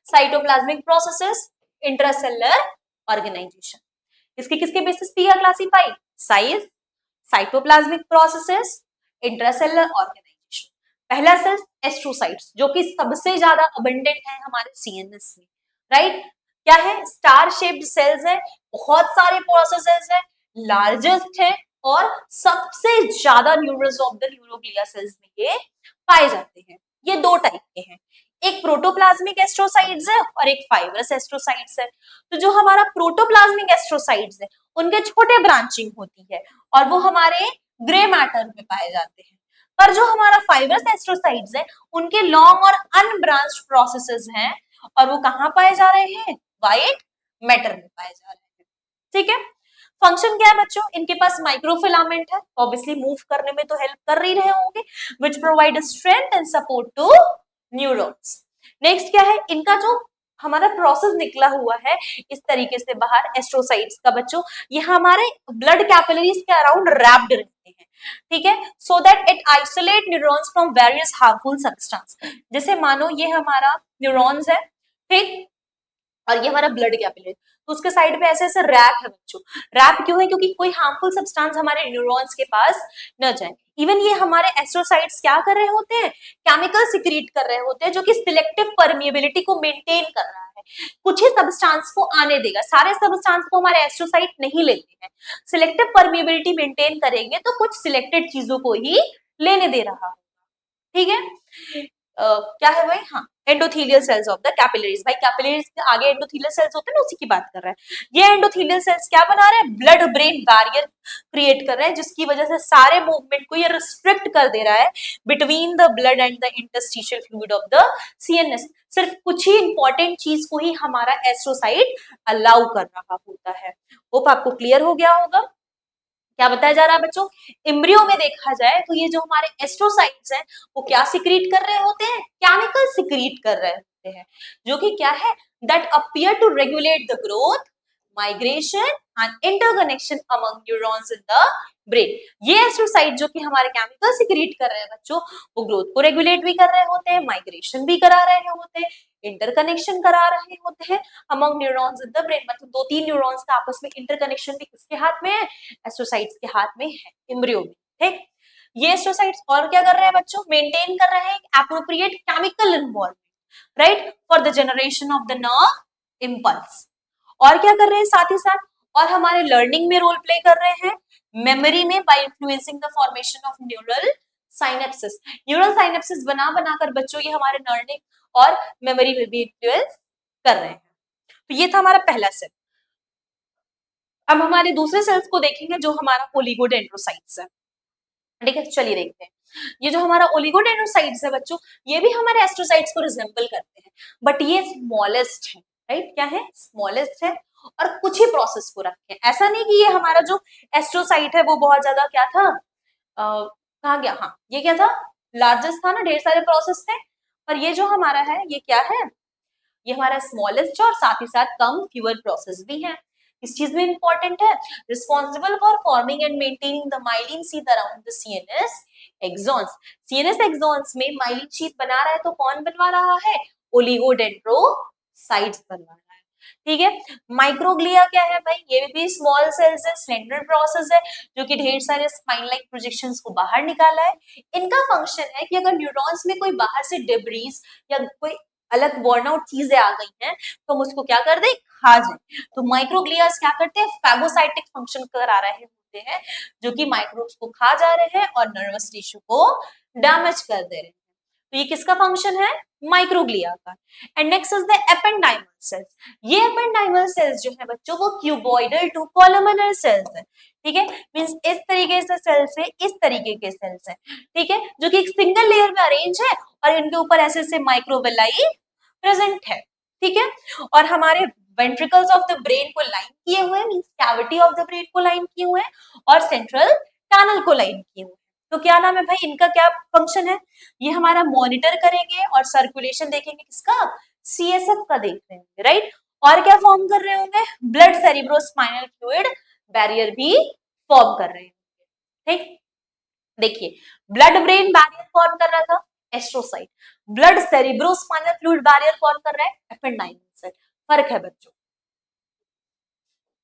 cytoplasmic processes, intracellular organization. इसके किसके बेसिस पे है classify, size, cytoplasmic processes, intracellular organization. पहला सेल एस्ट्रोसाइट्स, जो कि सबसे ज्यादा अबंडेंट है हमारे सीएनएस में, राइट। क्या है, स्टार शेप्ड सेल्स है, बहुत सारे प्रोसेसेस है, लार्जेस्ट है और सबसे ज्यादा न्यूरल्स ऑफ द न्यूरोग्लिया सेल्स में ये पाए जाते हैं। ये दो टाइप के हैं, एक प्रोटोप्लाज्मिक एस्ट्रोसाइट्स है और एक फाइब्रस एस्ट्रोसाइट्स है। तो जो हमारा प्रोटोप्लाज्मिक एस्ट्रोसाइट्स है, उनके छोटे ब्रांचिंग होती है और वो हमारे ग्रे मैटर में पाए जाते हैं, पर जो हमारा फाइब्रस एस्ट्रोसाइट्स है, उनके लॉन्ग और अनब्रांच्ड प्रोसेसेस हैं और वो कहाँ पाए जा रहे हैं, व्हाइट मैटर में पाए जा रहे हैं, ठीक है। फंक्शन क्या है बच्चों, इनके पास माइक्रोफिलामेंट है, ऑब्वियसली मूव करने में तो हेल्प कर ही रहे होंगे, which provide strength and support to neurons. Next क्या है, इनका जो हमारा प्रोसेस निकला हुआ है इस तरीके से बाहर एस्ट्रोसाइट्स का बच्चों, ये हमारे ब्लड कैपिलरीज के अराउंड रैप्ड रहते हैं, ठीक है, so that it isolate neurons from various harmful substance. जैसे मानो ये हमारा न्यूरॉन्स है, ठीक, और ये हमारा ब्लड कैपिलरी, तो उसके साइड पे ऐसे ऐसे रैप है बच्चों। रैप क्यों है, क्योंकि कोई हार्मफुल सब्सटेंस हमारे न्यूरॉन्स के पास न जाए। इवन ये हमारे एस्ट्रोसाइट्स क्या कर रहे होते हैं, केमिकल सिक्रीट कर रहे होते हैं, जो कि सिलेक्टिव परमिएबिलिटी को मेंटेन कर रहा है। कुछ ही सब्सटेंस को आने देगा, सारे सब्सटेंस को हमारे एस्ट्रोसाइट नहीं लेते हैं। सिलेक्टिव परमिएबिलिटी मेंटेन करेंगे तो कुछ सिलेक्टेड चीजों को ही लेने दे रहा है, ठीक है। क्या है भाई, हाँ, endothelial cells of the capillaries. भाई कैपिलरीज के आगे एंडोथेलियल सेल्स होते हैं ना, उसी की बात कर रहा है। ये एंडोथेलियल सेल्स क्या बना रहे हैं, ब्लड ब्रेन बैरियर क्रिएट कर रहे हैं, जिसकी वजह से सारे मूवमेंट को ये रिस्ट्रिक्ट कर दे रहा है between the blood and the interstitial fluid of the CNS. सिर्फ कुछ ही इंपॉर्टेंट चीज को ही हमारा एस्ट्रोसाइट अलाउ कर रहा होता है। होप आपको क्लियर हो गया होगा। क्या बताया जा रहा है बच्चों, एम्ब्रियो में देखा जाए तो ये जो हमारे एस्ट्रोसाइट्स हैं, वो क्या सिक्रीट कर रहे होते हैं, केमिकल सिक्रीट कर रहे होते हैं, जो कि क्या है, that appear to regulate the growth, migration and interconnection among neurons in the brain. ये एस्ट्रोसाइट जो कि हमारे केमिकल सिक्रीट कर रहे हैं बच्चों, वो ग्रोथ को रेगुलेट भी कर रहे होते हैं, माइग्रेशन भी करा रहे होते हैं, इंटरकनेक्शन करा रहे होते हैं among neurons in the brain. मतलब दो तीन न्यूरॉन्स का आपस में इंटरकनेक्शन भी किसके हाथ में है, एस्ट्रोसाइट्स के हाथ में है, एम्ब्रियो में, ठीक। ये एस्ट्रोसाइट्स और क्या कर रहे हैं बच्चों, मेंटेन कर रहे हैं appropriate chemical involvement, right, for the generation of the nerve impulse. और क्या कर रहे हैं साथ ही साथ, और हमारे लर्निंग में रोल प्ले कर रहे हैं, मेमोरी में, by influencing the formation of neural synapsis. Neural synapsis बना बनाकर बच्चों ये हमारे लर्निंग और मेमोरी में भी इन्फ्लुएंस कर रहे हैं। तो ये था हमारा पहला सेल। अब हमारे दूसरे सेल्स को देखेंगे जो हमारा ओलिगोडेंड्रोसाइट्स है, ठीक है। चलिए देखते हैं, ये जो हमारा ओलिगोडेंड्रोसाइट्स है बच्चों, ये भी हमारे एस्ट्रोसाइट्स को रिजेंबल करते हैं, बट ये स्मॉलेस्ट है, राइट, क्या है, स्मॉलेस्ट है, और कुछ ही प्रोसेस को रखते हैं। ऐसा नहीं कि ये हमारा जो एस्ट्रोसाइट है वो बहुत ज्यादा क्या था, कहा गया, हाँ, ये क्या था, लार्जेस्ट था ना, ढेर सारे प्रोसेस थे, पर ये जो हमारा है ये क्या है, ये हमारा स्मॉलेस्ट है और साथ ही साथ कम फ्यूअर प्रोसेस भी है। किस चीज में इंपॉर्टेंट है, responsible for forming and maintaining the myelin sheath around the CNS axons. CNS axons में माइलिन शीथ बना रहा है तो कौन बनवा रहा है, ओलिगोडेंड्रोसाइट्स बनवा रहा है। ठीक है, माइक्रोग्लिया क्या है भाई, ये भी स्मॉल सेल्स है, स्लेंडर प्रोसेस है जो कि ढेर सारे स्पाइन लाइक प्रोजेक्शंस को बाहर निकाला है। इनका फंक्शन है कि अगर न्यूरॉन्स में कोई बाहर से डिब्रीज या कोई अलग वर्न आउट चीजें आ गई हैं तो हम उसको क्या कर दे, खा जाए। तो माइक्रोग्लियास क्या करते हैं, फैगोसाइटिक फंक्शन करा रहे होते हैं जो कि माइक्रोब्स को खा जा रहे हैं और नर्वस टिश्यू को डैमेज कर दे रहे हैं। तो ये किसका फंक्शन है, माइक्रोग्लिया का। And next is the ependymal sales. ये एपेंडाइमल सेल्स जो है बच्चों वो क्यूबॉइडल टू कॉलमनर सेल्स है। ठीक है, मींस इस तरीके से सेल्स है, इस तरीके के सेल्स है। ठीक है, जो कि एक सिंगल लेयर में अरेंज है और इनके ऊपर ऐसे ऐसे माइक्रोवेलाई प्रेजेंट है। ठीक है, और हमारे वेंट्रिकल्स ऑफ द ब्रेन को लाइन किए हुए हैं, means cavity of the brain को लाइन किए हुए हैं और सेंट्रल टनल को लाइन किए हुए हैं। तो क्या नाम है भाई, इनका क्या फंक्शन है, ये हमारा मॉनिटर करेंगे और सर्कुलेशन देखेंगे किसका, सीएसएफ का देख रहे होंगे, राइट। और क्या फॉर्म कर रहे होंगे, ब्लड सेरिब्रोस्पाइनल फ्लूइड बैरियर भी फॉर्म कर रहे होंगे। ठीक, देखिए ब्लड ब्रेन बैरियर कौन कर रहा था, astrocyte. Blood cerebrospinal fluid barrier कौन कर रहा है, एपेंडाइमल सेल। फर्क है बच्चों।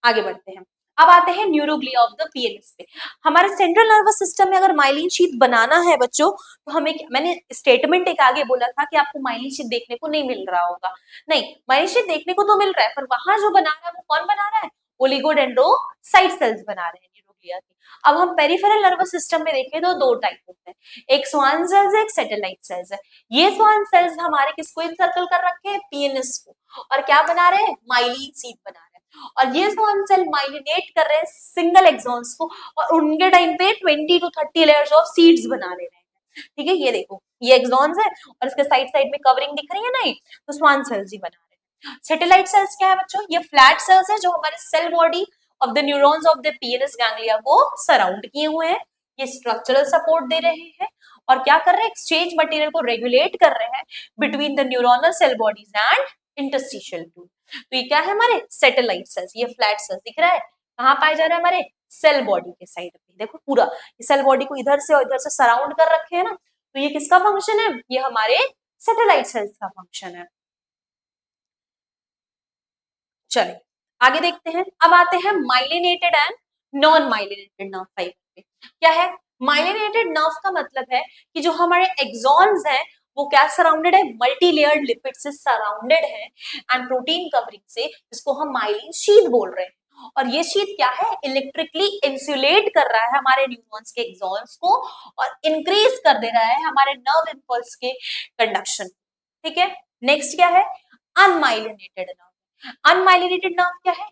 आगे बढ़ते हैं, अब आते हैं न्यूरोग्लिया ऑफ द पीएनएस पे। हमारे सेंट्रल नर्वस सिस्टम में अगर माइलिन शीथ बनाना है बच्चों तो हमें, मैंने स्टेटमेंट एक आगे बोला था कि आपको माइलिन शीथ देखने को नहीं मिल रहा होगा, नहीं माइलिन शीथ देखने को तो मिल रहा है पर वहां जो बना रहा है वो कौन बना रहा है, ओलिगोडेंड्रोसाइट सेल्स बना रहे हैं न्यूरोग्लिया के। अब हम पेरिफेरल नर्वस सिस्टम में देखें तो दो टाइप होते हैं, एक स्वान सेल्स है, एक सैटेलाइट सेल्स है। ये स्वान सेल्स हमारे किसको इंसर्कल कर रखे हैं, पीएनएस को, और क्या बना रहे हैं, माइलिन शीथ बना रहे हैं। और ये स्वान सेल माइलिनेट कर रहे हैं सिंगल एक्सॉन्स को और उनके टाइम पे 20 to 30 लेयर्स ऑफ सीड्स बना ले रहे हैं। ठीक है, ये देखो ये एक्सॉन्स है और इसके साइड साइड में कवरिंग दिख रही है ना, तो स्वान सेल्स ही बना रहे हैं। सैटेलाइट सेल्स क्या है बच्चों, ये फ्लैट सेल्स है जो हमारे cell body of the neurons of the PNS ganglia को सराउंड किए हुए हैं। ये स्ट्रक्चरल सपोर्ट दे रहे हैं और क्या कर रहे हैं, एक्सचेंज मटेरियल को रेगुलेट कर रहे हैं between the neuronal cell bodies and interstitial tube. तो ये क्या है, हमारे सैटेलाइट सेल्स। ये फ्लैट सेल्स दिख रहा है, कहाँ पाए जा रहा है, हमारे सेल बॉडी के साइड पे। देखो पूरा सेल बॉडी को इधर से और इधर से सराउंड कर रखे हैं ना, तो ये किसका फंक्शन है, ये हमारे सैटेलाइट सेल्स का फंक्शन है। चलिए आगे देखते हैं, अब आते हैं myelinated and non myelinated nerve fibre पे। क्या है, माइलिनेटेड नर्व का मतलब है कि जो हमारे एक्सॉन्स हैं वो क्या सराउंडेड है, मल्टी लेयर्ड लिपिड से सराउंडेड है एंड प्रोटीन कवरिंग से, जिसको हम माइलिन शीथ बोल रहे हैं। और ये शीथ क्या है, इलेक्ट्रिकली इंसुलेट कर रहा है हमारे न्यूरॉन्स के एक्सॉन्स को और इंक्रीज कर दे रहा है हमारे नर्व इंपल्स के कंडक्शन। ठीक है, नेक्स्ट क्या है, अनमाइलिनेटेड नर्व। अनमाइलिनेटेड नर्व क्या है,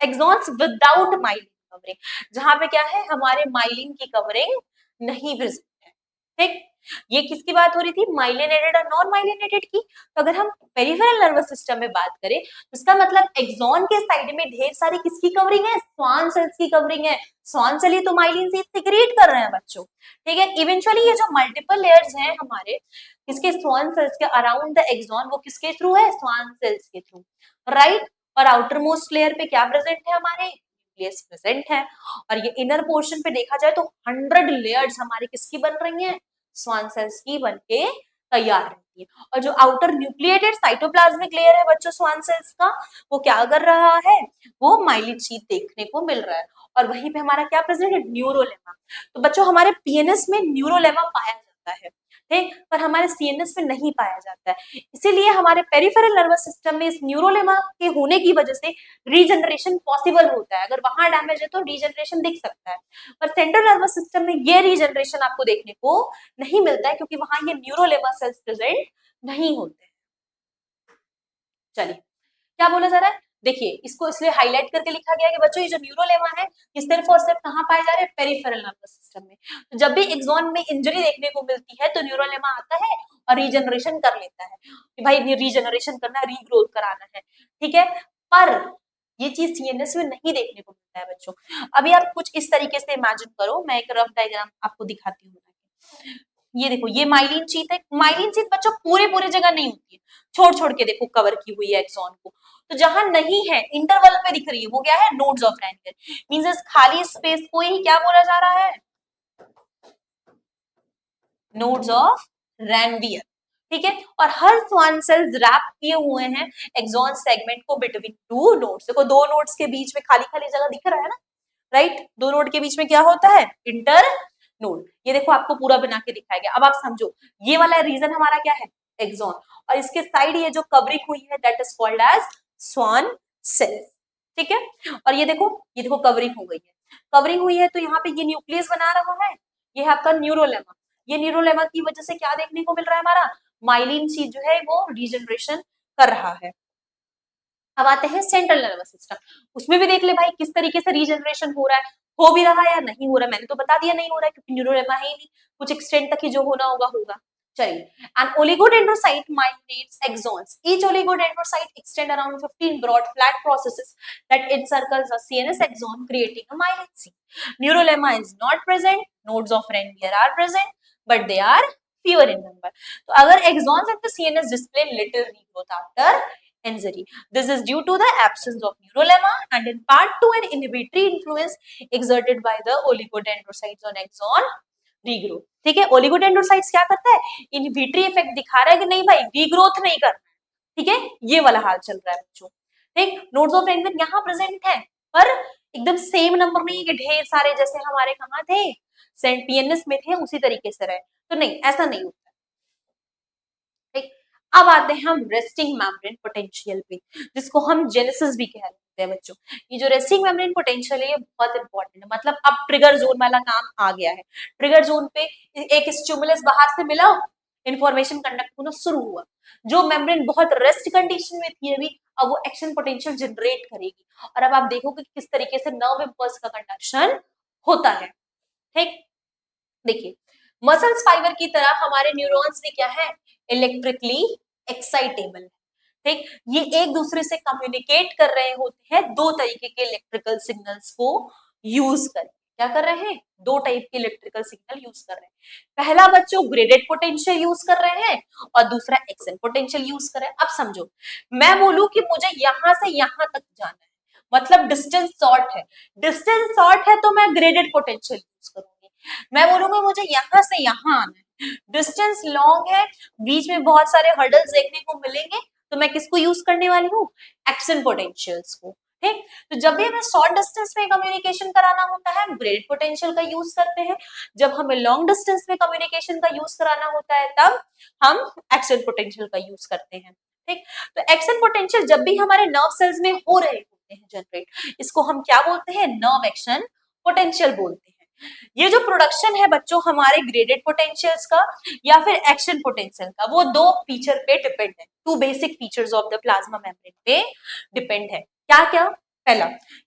एक्सॉन्स विदाउट माइलिन कवरिंग, जहां पे क्या है, हमारे माइलिन की कवरिंग नहीं प्रेजेंट है। ठीक, ये किसकी बात हो रही थी, माइलिनेटेड और नॉन माइलिनेटेड की। तो अगर हम पेरिफेरल नर्वस सिस्टम में बात करें तो इसका मतलब एक्सॉन के साइड में ढेर सारी किसकी कवरिंग है, स्वान सेल्स की कवरिंग है। स्वान सेल ही तो माइलिन से सिक्रीट कर रहे हैं बच्चों। ठीक है, इवेंचुअली ये जो मल्टीपल लेयर्स हैं हमारे किसके, स्वान सेल्स के अराउंड द एक्सॉन, वो किसके थ्रू है, स्वान सेल्स के थ्रू, राइट। और आउटर मोस्ट लेयर पे क्या प्रेजेंट है, हमारे न्यूक्लियस प्रेजेंट है। और ये इनर पोर्शन पे देखा जाए तो 100 लेयर्स हमारी किसकी बन रही हैं, स्वान सेल्स की बन के तैयार रहती है। और जो आउटर न्यूक्लिएटेड साइटोप्लाज्मिक लेयर है बच्चों स्वान सेल्स का, वो क्या कर रहा है, वो माइलिन शीथ देखने को मिल रहा है। और वहीं पे हमारा क्या प्रेजेंट है, न्यूरोलेमा। तो बच्चों हमारे पीएनएस में न्यूरोलेमा पाया जाता है, ठीक, पर हमारे सीएनएस में नहीं पाया जाता है। इसीलिए हमारे पेरिफेरल नर्वस सिस्टम में इस न्यूरोलेमा के होने की वजह से रीजनरेशन पॉसिबल होता है। अगर वहां डैमेज है तो रीजनरेशन दिख सकता है, पर सेंट्रल नर्वस सिस्टम में ये रीजनरेशन आपको देखने को नहीं मिलता है क्योंकि वहां ये न्यूरोलेमा सेल्स प्रेजेंट नहीं होते। चलिए क्या बोला जा रहा है, देखिए इसको इसलिए हाईलाइट करके लिखा गया है कि बच्चों ये जो न्यूरोलेमा है ये सिर्फ और सिर्फ कहाँ पाए जा रहे हैं, पेरिफेरल नर्वस सिस्टम में। तो जब भी एक्सॉन में इंजरी देखने को मिलती है तो न्यूरोलेमा आता है और रीजनरेशन कर लेता है कि भाई रीजनरेशन करना, रीग्रोथ कराना है। ठीक है, पर ये चीज सीएनएस में नहीं देखने को मिलता है बच्चों। अभी आप कुछ इस तरीके से इमेजिन करो, मैं एक रफ डायग्राम आपको दिखाती हूँ। ये देखो ये माइलिन शीथ है। माइलिन शीथ बच्चों पूरे पूरे जगह नहीं होती है, छोड़ छोड़ के देखो कवर की हुई है एक्सॉन को। तो जहां नहीं है इंटरवल पे दिख रही है वो क्या है, नोड्स ऑफ रैनवियर। मींस इस खाली स्पेस को ही क्या बोला जा रहा है, नोड्स ऑफ रैनवियर। ठीक है, और हर स्वान सेल्स रैप किए हुए हैं एक्सॉन सेगमेंट को बिटवीन टू नोड्स। देखो दो नोड्स के बीच में खाली खाली जगह दिख रहा है ना, राइट। दो नोड के बीच में क्या होता है, इंटर नोड। ये देखो आपको पूरा बना के दिखाया गया। अब आप समझो ये वाला रीजन हमारा क्या है, एक्सॉन, और इसके साइड ये जो कवरिंग हुई है that is called as Schwann cells. ठीक है, और ये देखो कवरिंग हो गई है। कवरिंग हुई है तो यहाँ पे ये न्यूक्लियस बना रहा है, ये है आपका न्यूरोलेमा। ये न्यूरोलेमा की वजह से क्या देखने को मिल रहा है, हमारा माइलिन शीथ जो है वो रीजनरेशन कर रहा है। अब आते हैं सेंट्रल नर्वस सिस्टम, उसमें भी देख ले भाई किस तरीके से रीजनरेशन हो रहा है, हो भी रहा है या नहीं हो रहा है। मैंने तो बता दिया नहीं हो रहा है क्योंकि न्यूरोलेमा है ही नहीं, कुछ एक्सटेंट तक ही जो होना होगा होगा। चलिए, an oligodendrocyte migrates axons. Each oligodendrocyte extend around 15 broad flat processes that encircles a CNS axon, creating a myelin sheath. Neurolemma is not present, nodes of Ranvier are present, but they are fewer in number. तो अगर axons in the CNS display little regrowth after injury, this is due to the absence of neurolemma and in part to an inhibitory influence exerted by the oligodendrocytes on axon regrowth. ठीक है, oligodendrocytes क्या करता है, inhibitory effect दिखा रहा है कि नहीं भाई रीग्रोथ नहीं कर। ठीक है, ये वाला हाल चल रहा है बच्चों। ठीक, नोड्स ऑफ रैनवियर यहाँ प्रेजेंट है पर एकदम सेम नंबर नहीं है कि ढेर सारे जैसे हमारे कहाँ थे सेंट पीएनएस में थे उसी तरीके से रहे, तो नहीं ऐसा नहीं होता। ठीक, अब आते हैं हम रेस्टिंग मेम्ब्रेन पोटेंशियल पे, जिसको हम जेनेसिस भी कहते हैं बच्चों। ये जो रेस्टिंग मेम्ब्रेन पोटेंशियल है ये बहुत इंपॉर्टेंट है, मतलब अब ट्रिगर जोन वाला काम आ गया है। ट्रिगर जोन पे एक स्टिमुलस बाहर से मिला, इंफॉर्मेशन कंडक्ट होना शुरू हुआ। जो मेम्ब्रेन बहुत रेस्ट कंडीशन में थी अभी, अब वो एक्शन पोटेंशियल जनरेट करेगी, और अब आप देखोगे किस तरीके से नर्व इम्पल्स का कंडक्शन होता है। ठीक, देखिए मसल्स फाइबर की तरह हमारे न्यूरॉन्स भी क्या है, इलेक्ट्रिकली एक्साइटेबल। ठीक, ये एक दूसरे से कम्युनिकेट कर रहे होते हैं दो तरीके के इलेक्ट्रिकल सिग्नल्स को यूज कर। क्या कर रहे हैं, दो टाइप के इलेक्ट्रिकल सिग्नल यूज कर रहे हैं। पहला बच्चों ग्रेडेड पोटेंशियल यूज कर रहे हैं और दूसरा एक्शन पोटेंशियल यूज कर रहे हैं। अब समझो मैं बोलूं कि मुझे यहां से यहां तक जाना है, मतलब डिस्टेंस शॉर्ट है, डिस्टेंस शॉर्ट है तो मैं ग्रेडेड पोटेंशियल यूज करूंगी। मैं बोलूंगा मुझे यहां से यहां आना है, डिस्टेंस लॉन्ग है, बीच में बहुत सारे हर्डल्स देखने को मिलेंगे, तो मैं किसको यूज करने वाली हूँ, एक्शन पोटेंशियल्स को। ठीक, तो जब भी हमें शॉर्ट डिस्टेंस में कम्युनिकेशन कराना होता है हम ग्रेडेड पोटेंशियल का यूज करते हैं, जब हमें लॉन्ग डिस्टेंस में कम्युनिकेशन का यूज कराना होता है तब हम एक्शन पोटेंशियल का यूज करते हैं। ठीक, तो एक्शन पोटेंशियल जब भी हमारे नर्व सेल्स में हो रहे होते हैं जनरेट, इसको हम क्या बोलते हैं, नर्व एक्शन पोटेंशियल बोलते हैं। ये जो प्रोडक्शन है बच्चों हमारे ग्रेडेड पोटेंशियल्स का या फिर एक्शन पोटेंशियल का, वो दो फीचर पे डिपेंड है, two basic features of the plasma membrane पे डिपेंड है। क्या क्या, पहला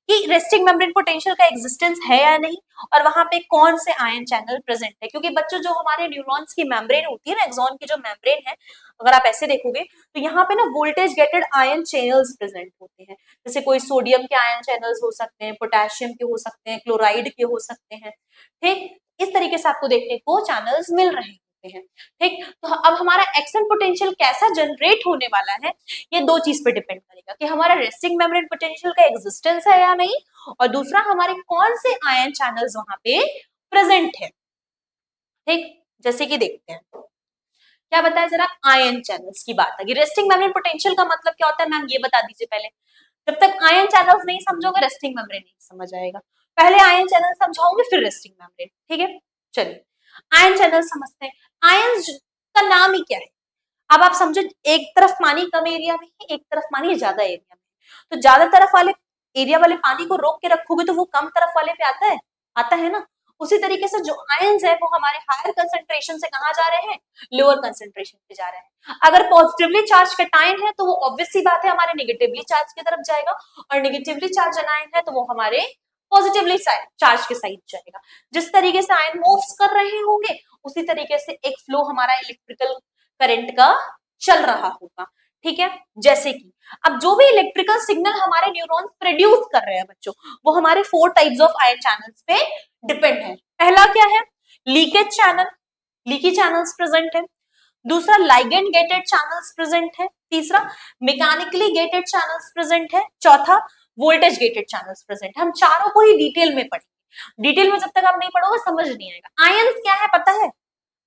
कि रेस्टिंग मेम्ब्रेन पोटेंशियल का एग्जिस्टेंस है या नहीं, और वहां पे कौन से आयन चैनल प्रेजेंट है। क्योंकि बच्चों जो हमारे न्यूरॉन्स की मेम्ब्रेन होती है ना, एक्सॉन की जो मेम्ब्रेन है, अगर आप ऐसे देखोगे तो यहाँ पे ना voltage gated ion channels present होते हैं। जैसे कोई सोडियम के आयन चैनल्स हो सकते हैं, पोटेशियम के हो सकते हैं, क्लोराइड के हो सकते हैं। ठीक, इस तरीके से आपको देखने को चैनल्स मिल रहे होते हैं। ठीक, तो अब हमारा एक्शन पोटेंशियल कैसा जनरेट होने वाला है, ये दो चीज पे डिपेंड करेगा कि हमारा रेस्टिंग मेम्ब्रेन पोटेंशियल का एग्जिस्टेंस है या नहीं, और दूसरा हमारे कौन से आयन चैनल्स वहां पे प्रेजेंट है। ठीक, जैसे कि देखते हैं क्या बताया जरा, आयन चैनल्स की बात है। रेस्टिंग मेम्ब्रेन पोटेंशियल का मतलब क्या होता है मैम ये बता दीजिए पहले। जब तक आयन चैनल्स नहीं समझोगे रेस्टिंग मेम्ब्रेन नहीं समझ आएगा, पहले आयन चैनल समझाओगे फिर रेस्टिंग मेम्ब्रेन। ठीक है, चलिए आयन चैनल समझते हैं। आयन का नाम ही क्या है, अब आप समझो एक तरफ पानी कम एरिया में है, एक तरफ पानी ज्यादा एरिया में, तो ज्यादा तरफ वाले एरिया वाले पानी को रोक के रखोगे तो वो कम तरफ वाले पे आता है ना। उसी तरीके से जो आयंस है वो हमारे हायर कंसंट्रेशन से कहाँ जा रहे हैं, लोअर कंसंट्रेशन पे जा रहे हैं। अगर पॉजिटिवली चार्ज कटायन है तो वो ऑब्वियस सी बात है हमारे नेगेटिवली चार्ज की तरफ जाएगा, और नेगेटिवली चार्ज अनायन है तो वो हमारे पॉजिटिवली चार्ज के साइड जाएगा। जिस तरीके से आयन मूव्स कर रहे होंगे उसी तरीके से एक फ्लो हमारा इलेक्ट्रिकल करंट का चल रहा होगा। ठीक है, जैसे कि अब जो भी इलेक्ट्रिकल सिग्नल हमारे न्यूरॉन्स प्रोड्यूस कर रहे हैं बच्चों, वो हमारे 4 टाइप्स ऑफ आयन चैनल्स पे डिपेंड है। पहला क्या है, leakage channel, leaky channels present है। दूसरा लाइगेंड गेटेड चैनल्स प्रेजेंट है। तीसरा मैकेनिकली गेटेड चैनल्स प्रेजेंट है। चौथा वोल्टेज गेटेड चैनल्स प्रेजेंट है। हम चारों को ही डिटेल में पढ़ेंगे। डिटेल में जब तक आप नहीं पढ़ोगे समझ नहीं आएगा। आयंस क्या है पता है?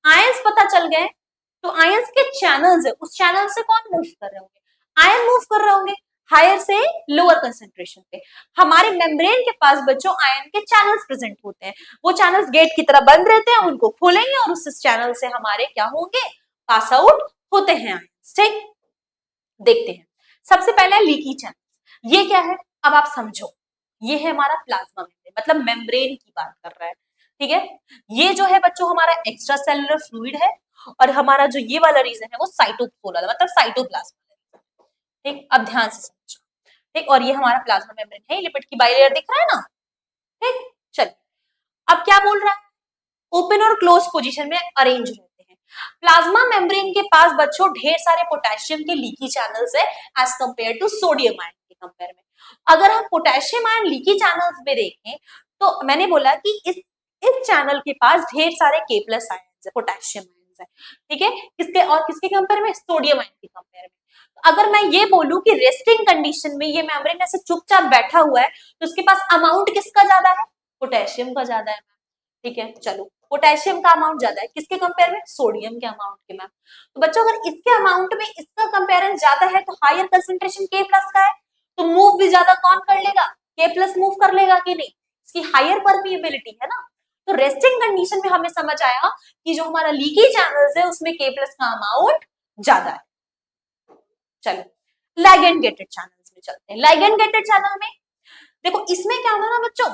आयंस पता चल गए तो आयंस के चैनल्स है, उस चैनल से कौन मूव कर रहे होंगे? आयन मूव कर रहे होंगे हायर से लोअर कंसेंट्रेशन पे। हमारे मेम्ब्रेन के पास बच्चों आयन के चैनल्स प्रेजेंट होते हैं। वो चैनल्स गेट की तरह बंद रहते हैं, उनको खोलेंगे और उस चैनल से हमारे क्या होंगे? पास आउट होते हैं आयंस। ठीक, देखते हैं। सबसे पहले लीकी चैनल, ये क्या है अब आप समझो। ये है हमारा प्लाज्मा मेम्ब्रेन, मतलब मेम्ब्रेन की बात कर रहा है। ठीक है, ये जो है बच्चों हमारा एक्स्ट्रा सेलुलर फ्लूइड है और हमारा जो ये वाला रीजन है वो साइटोप्लाज्म मतलब साइटोप्लाज्म। ठीक, अब ध्यान से समझो। ठीक, और ये हमारा प्लाज्मा मेम्ब्रेन है, लिपिड की बाइलेयर दिख रहा है ना। ठीक, चलिए अब क्या बोल रहा है? ओपन और क्लोज पोजीशन में अरेंज रहते हैं। प्लाज्मा मेम्ब्रेन के पास बच्चों ढेर सारे पोटेशियम के लीकी चैनल्स है as compare to sodium ion के कंपेयर में। अगर हम पोटेशियम आयन लीकी चैनल्स में देखें तो मैंने बोला कि इस चैनल के पास ढेर सारे K+ आयन्स है, पोटेशियम आयन्स है। ठीक है, किसके और किसके कंपेयर में? सोडियम आयन के कंपेयर में। अगर मैं ये बोलूं कि रेस्टिंग कंडीशन में ये मेम्ब्रेन ऐसे चुपचाप बैठा हुआ है तो उसके पास अमाउंट किसका ज्यादा है? पोटेशियम का ज्यादा है। ठीक है, चलो पोटेशियम का अमाउंट ज्यादा है किसके कंपेयर में? सोडियम के अमाउंट के मैम। तो बच्चों अगर इसके अमाउंट में इसका कंपेरिजन ज्यादा है तो हायर कंसेंट्रेशन K+ का है, तो मूव भी ज्यादा कौन कर लेगा? K+ मूव कर लेगा कि नहीं? इसकी हायर परमिएबिलिटी है ना। तो रेस्टिंग कंडीशन में हमें समझ आया कि जो हमारा लीकी चैनल्स है उसमें K+ का अमाउंट ज्यादा है। चलो लाइगेंड गेटेड चैनल्स में चलते हैं। लाइगेंड गेटेड चैनल में देखो इसमें क्या होगा ना बच्चों,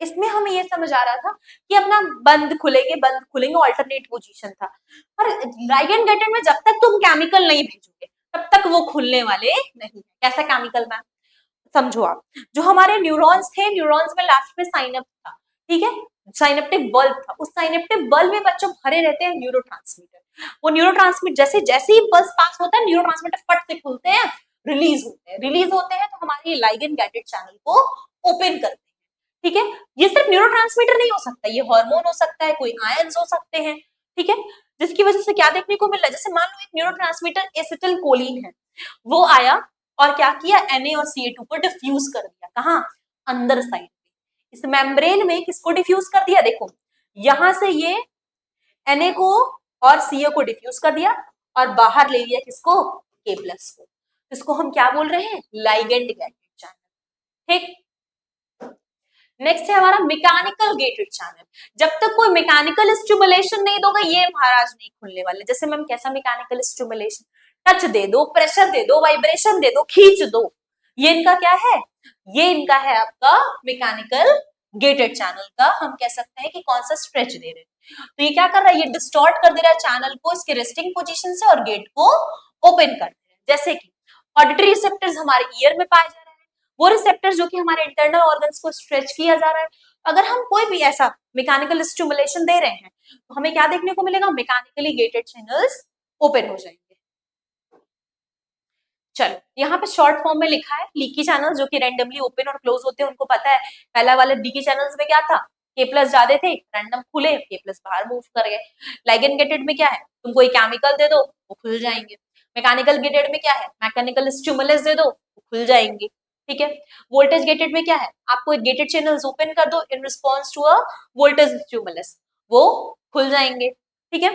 इसमें हमें ये समझ आ रहा था कि अपना बंद खुलेंगे ऑल्टरनेट पोजीशन था। पर लाइगेंड गेटेड में जब तक तुम केमिकल नहीं भेजोगे तब तक वो खुलने वाले नहीं है। कैसा केमिकल मैम? समझो आप, जो हमारे न्यूरॉन्स थे, न्यूरॉन्स में लास्ट में साइनअप था। ठीक है, साइनेप्टिक बल्ब था, उस साइनेप्टिक बल्ब में बच्चों भरे रहते हैं न्यूरोट्रांसमीटर। वो न्यूरोट्रांसमीटर जैसे जैसे ही पल्स पास होता है न्यूरोट्रांसमीटर फट से खुलते हैं, रिलीज होते हैं तो हमारी लाइगेंड गेटेड चैनल को ओपन करते हैं। ठीक है, ये सिर्फ न्यूरोट्रांसमीटर नहीं हो सकता, ये हार्मोन हो सकता है, कोई आयंस हो सकते हैं। ठीक है, जिसकी वजह से क्या देखने को मिल रहा है? जैसे मान लो एक न्यूरोट्रांसमीटर एसिटिलकोलिन है, वो आया और क्या किया? Na और Ca2 को डिफ्यूज कर दिया। कहां? अंदर साइड में। इस मेम्ब्रेन में किसको डिफ्यूज कर दिया? देखो यहां से ये Na को और Ca को डिफ्यूज कर दिया और बाहर ले लिया किसको? K+ को। इसको हम क्या बोल रहे हैं? Ligand gated channel. ठीक, नेक्स्ट है हमारा मैकेनिकल गेटेड चैनल। जब तक कोई मैकेनिकल स्टिमुलेशन नहीं दोगे ये महाराज नहीं खुलने वाले। जैसे मैम कैसा मैकेनिकल स्टिमुलेशन? टच दे दो, प्रेशर दे दो, वाइब्रेशन दे दो, खींच दो, ये इनका क्या है? ये इनका है आपका मैकेनिकल गेटेड चैनल का हम कह सकते हैं कि कौन सा स्ट्रेच दे रहे हैं। तो ये क्या कर रहा है? ये डिस्टॉर्ट कर दे रहा है चैनल को इसके रेस्टिंग पोजीशन से और गेट को ओपन कर दे रहा है। जैसे कि ऑडिटरी रिसेप्टर्स हमारे ईयर में पाए जा रहे हैं, वो रिसेप्टर्स जो कि हमारे इंटरनल ऑर्गन्स को स्ट्रेच किया जा रहा है। अगर हम कोई भी ऐसा मैकेनिकल स्टिमुलेशन दे रहे हैं तो हमें क्या देखने को मिलेगा? मैकेनिकली गेटेड चैनल्स ओपन हो जाएंगे। चलो यहाँ पे शॉर्ट फॉर्म में लिखा है लीकी चैनल्स जो कि रैंडमली ओपन और क्लोज होते हैं, उनको पता है। पहला वाले लीकी चैनल्स में क्या था? K+ ज्यादा थे, रैंडम खुले, K+ बाहर मूव कर गए। लाइगेंड गेटेड में क्या है? तुम कोई केमिकल दे दो वो खुल जाएंगे। मैकेनिकल गेटेड में क्या है? मैकेनिकल स्टिमुलस दे दो वो खुल जाएंगे। ठीक है, वोल्टेज गेटेड में क्या है? आपको एक गेटेड चैनल्स ओपन कर दो in response to a voltage stimulus, वो खुल जाएंगे। ठीक है,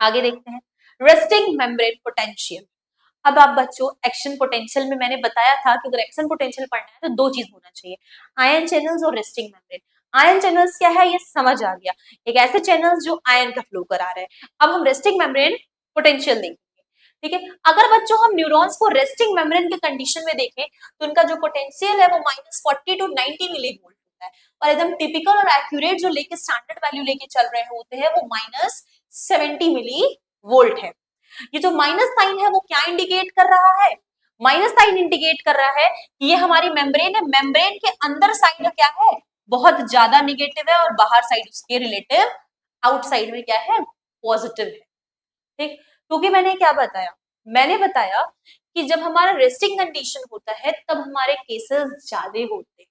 आगे देखते हैं रेस्टिंग मेम्ब्रेन पोटेंशियल। अब आप बच्चों एक्शन पोटेंशियल में मैंने बताया था कि अगर एक्शन पोटेंशियल पढ़ना है तो दो चीज होना चाहिए, आयन चैनल्स और रेस्टिंग मेम्ब्रेन। आयन चैनल्स क्या है ये समझ आ गया, एक ऐसे चैनल्स जो आयन का फ्लो करा रहे हैं। अब हम रेस्टिंग मेम्ब्रेन पोटेंशियल देखेंगे। ठीक है, अगर बच्चों हम न्यूरॉन्स को रेस्टिंग मेम्ब्रेन के कंडीशन में देखें तो उनका जो पोटेंशियल है वो -40 to 90 मिलीवोल्ट होता है और एकदम टिपिकल और एक्यूरेट जो लेके स्टैंडर्ड वैल्यू लेके चल रहे होते हैं वो -70 मिलीवोल्ट है। ये जो माइनस साइन है वो क्या इंडिकेट कर रहा है? माइनस साइन इंडिकेट कर रहा है कि ये हमारी मेम्ब्रेन है, मेम्ब्रेन के अंदर साइड क्या है? बहुत ज्यादा निगेटिव है और बाहर साइड उसके रिलेटिव आउटसाइड में क्या है? पॉजिटिव है। ठीक, क्योंकि मैंने क्या बताया? मैंने बताया कि जब हमारा रेस्टिंग कंडीशन होता है तब हमारे केसेस ज्यादा होते हैं।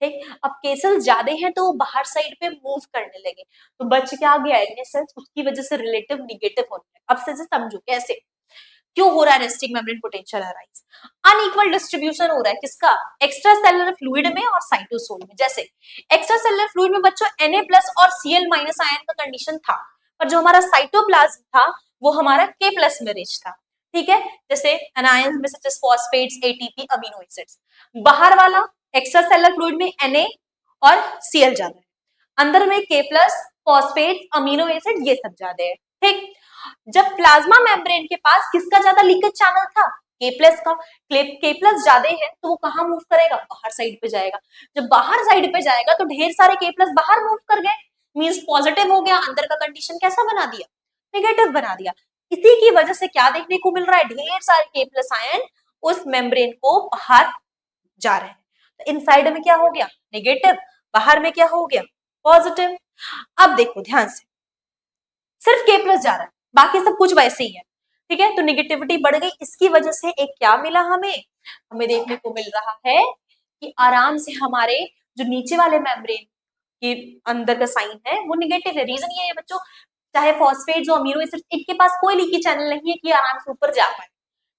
ठीक, अब केसेस ज्यादा हैं तो वो बाहर साइड पे मूव करने लगे, तो बच क्या गया एग्ने सेल्स, उसकी वजह से रिलेटिव निगेटिव होने लगे। अब से समझो कैसे, क्यों हो रहा है resting membrane potential arise, unequal distribution हो रहा है किसका, एक्स्ट्रा सेलुलर फ्लूइड में और साइटोसोल में। जैसे एक्स्ट्रा सेलुलर फ्लूइड में बच्चों Na+ और Cl- आयन का कंडीशन था, पर जो हमारा साइटोप्लाज्म था वो हमारा K+ में रिच था। ठीक है, जैसे एनायंस में such as phosphates, ATP, amino acids. बाहर वाला एक्स्ट्रा सेलुलर फ्लूइड में Na और Cl ज्यादा है, अंदर में K+, फॉस्फेट्स, अमीनो एसिड ये सब ज्यादा है। ठीक, जब प्लाज्मा मेम्ब्रेन के पास किसका ज्यादा लीकेज चैनल था, K+ का, K+ ज्यादा है तो वो कहाँ मूव करेगा, बाहर साइड पे जाएगा। जब बाहर साइड पे जाएगा तो ढेर सारे K+ बाहर मूव कर गए, मींस पॉजिटिव हो गया, अंदर का कंडीशन कैसा बना दिया, नेगेटिव बना दिया। इसी की वजह से क्या देखने को मिल रहा है, ढेर सारे K+ आयन उस मेम्ब्रेन को बाहर जा रहे हैं। तो इनसाइड में क्या हो गया, नेगेटिव, बाहर में क्या हो गया, पॉजिटिव। अब देखो ध्यान से, सिर्फ K+ जा रहा है, बाकी सब कुछ वैसे ही है। ठीक है, तो निगेटिविटी बढ़ गई, इसकी वजह से एक क्या मिला हमें, हमें देखने को मिल रहा है कि आराम से हमारे जो नीचे वाले मेम्ब्रेन के अंदर का साइन है वो निगेटिव है। रीजन ये है बच्चों, चाहे फॉस्फेट्स और अमीनो एसिड्स, इनके पास कोई लीकी चैनल नहीं है कि आराम से ऊपर जा पाए।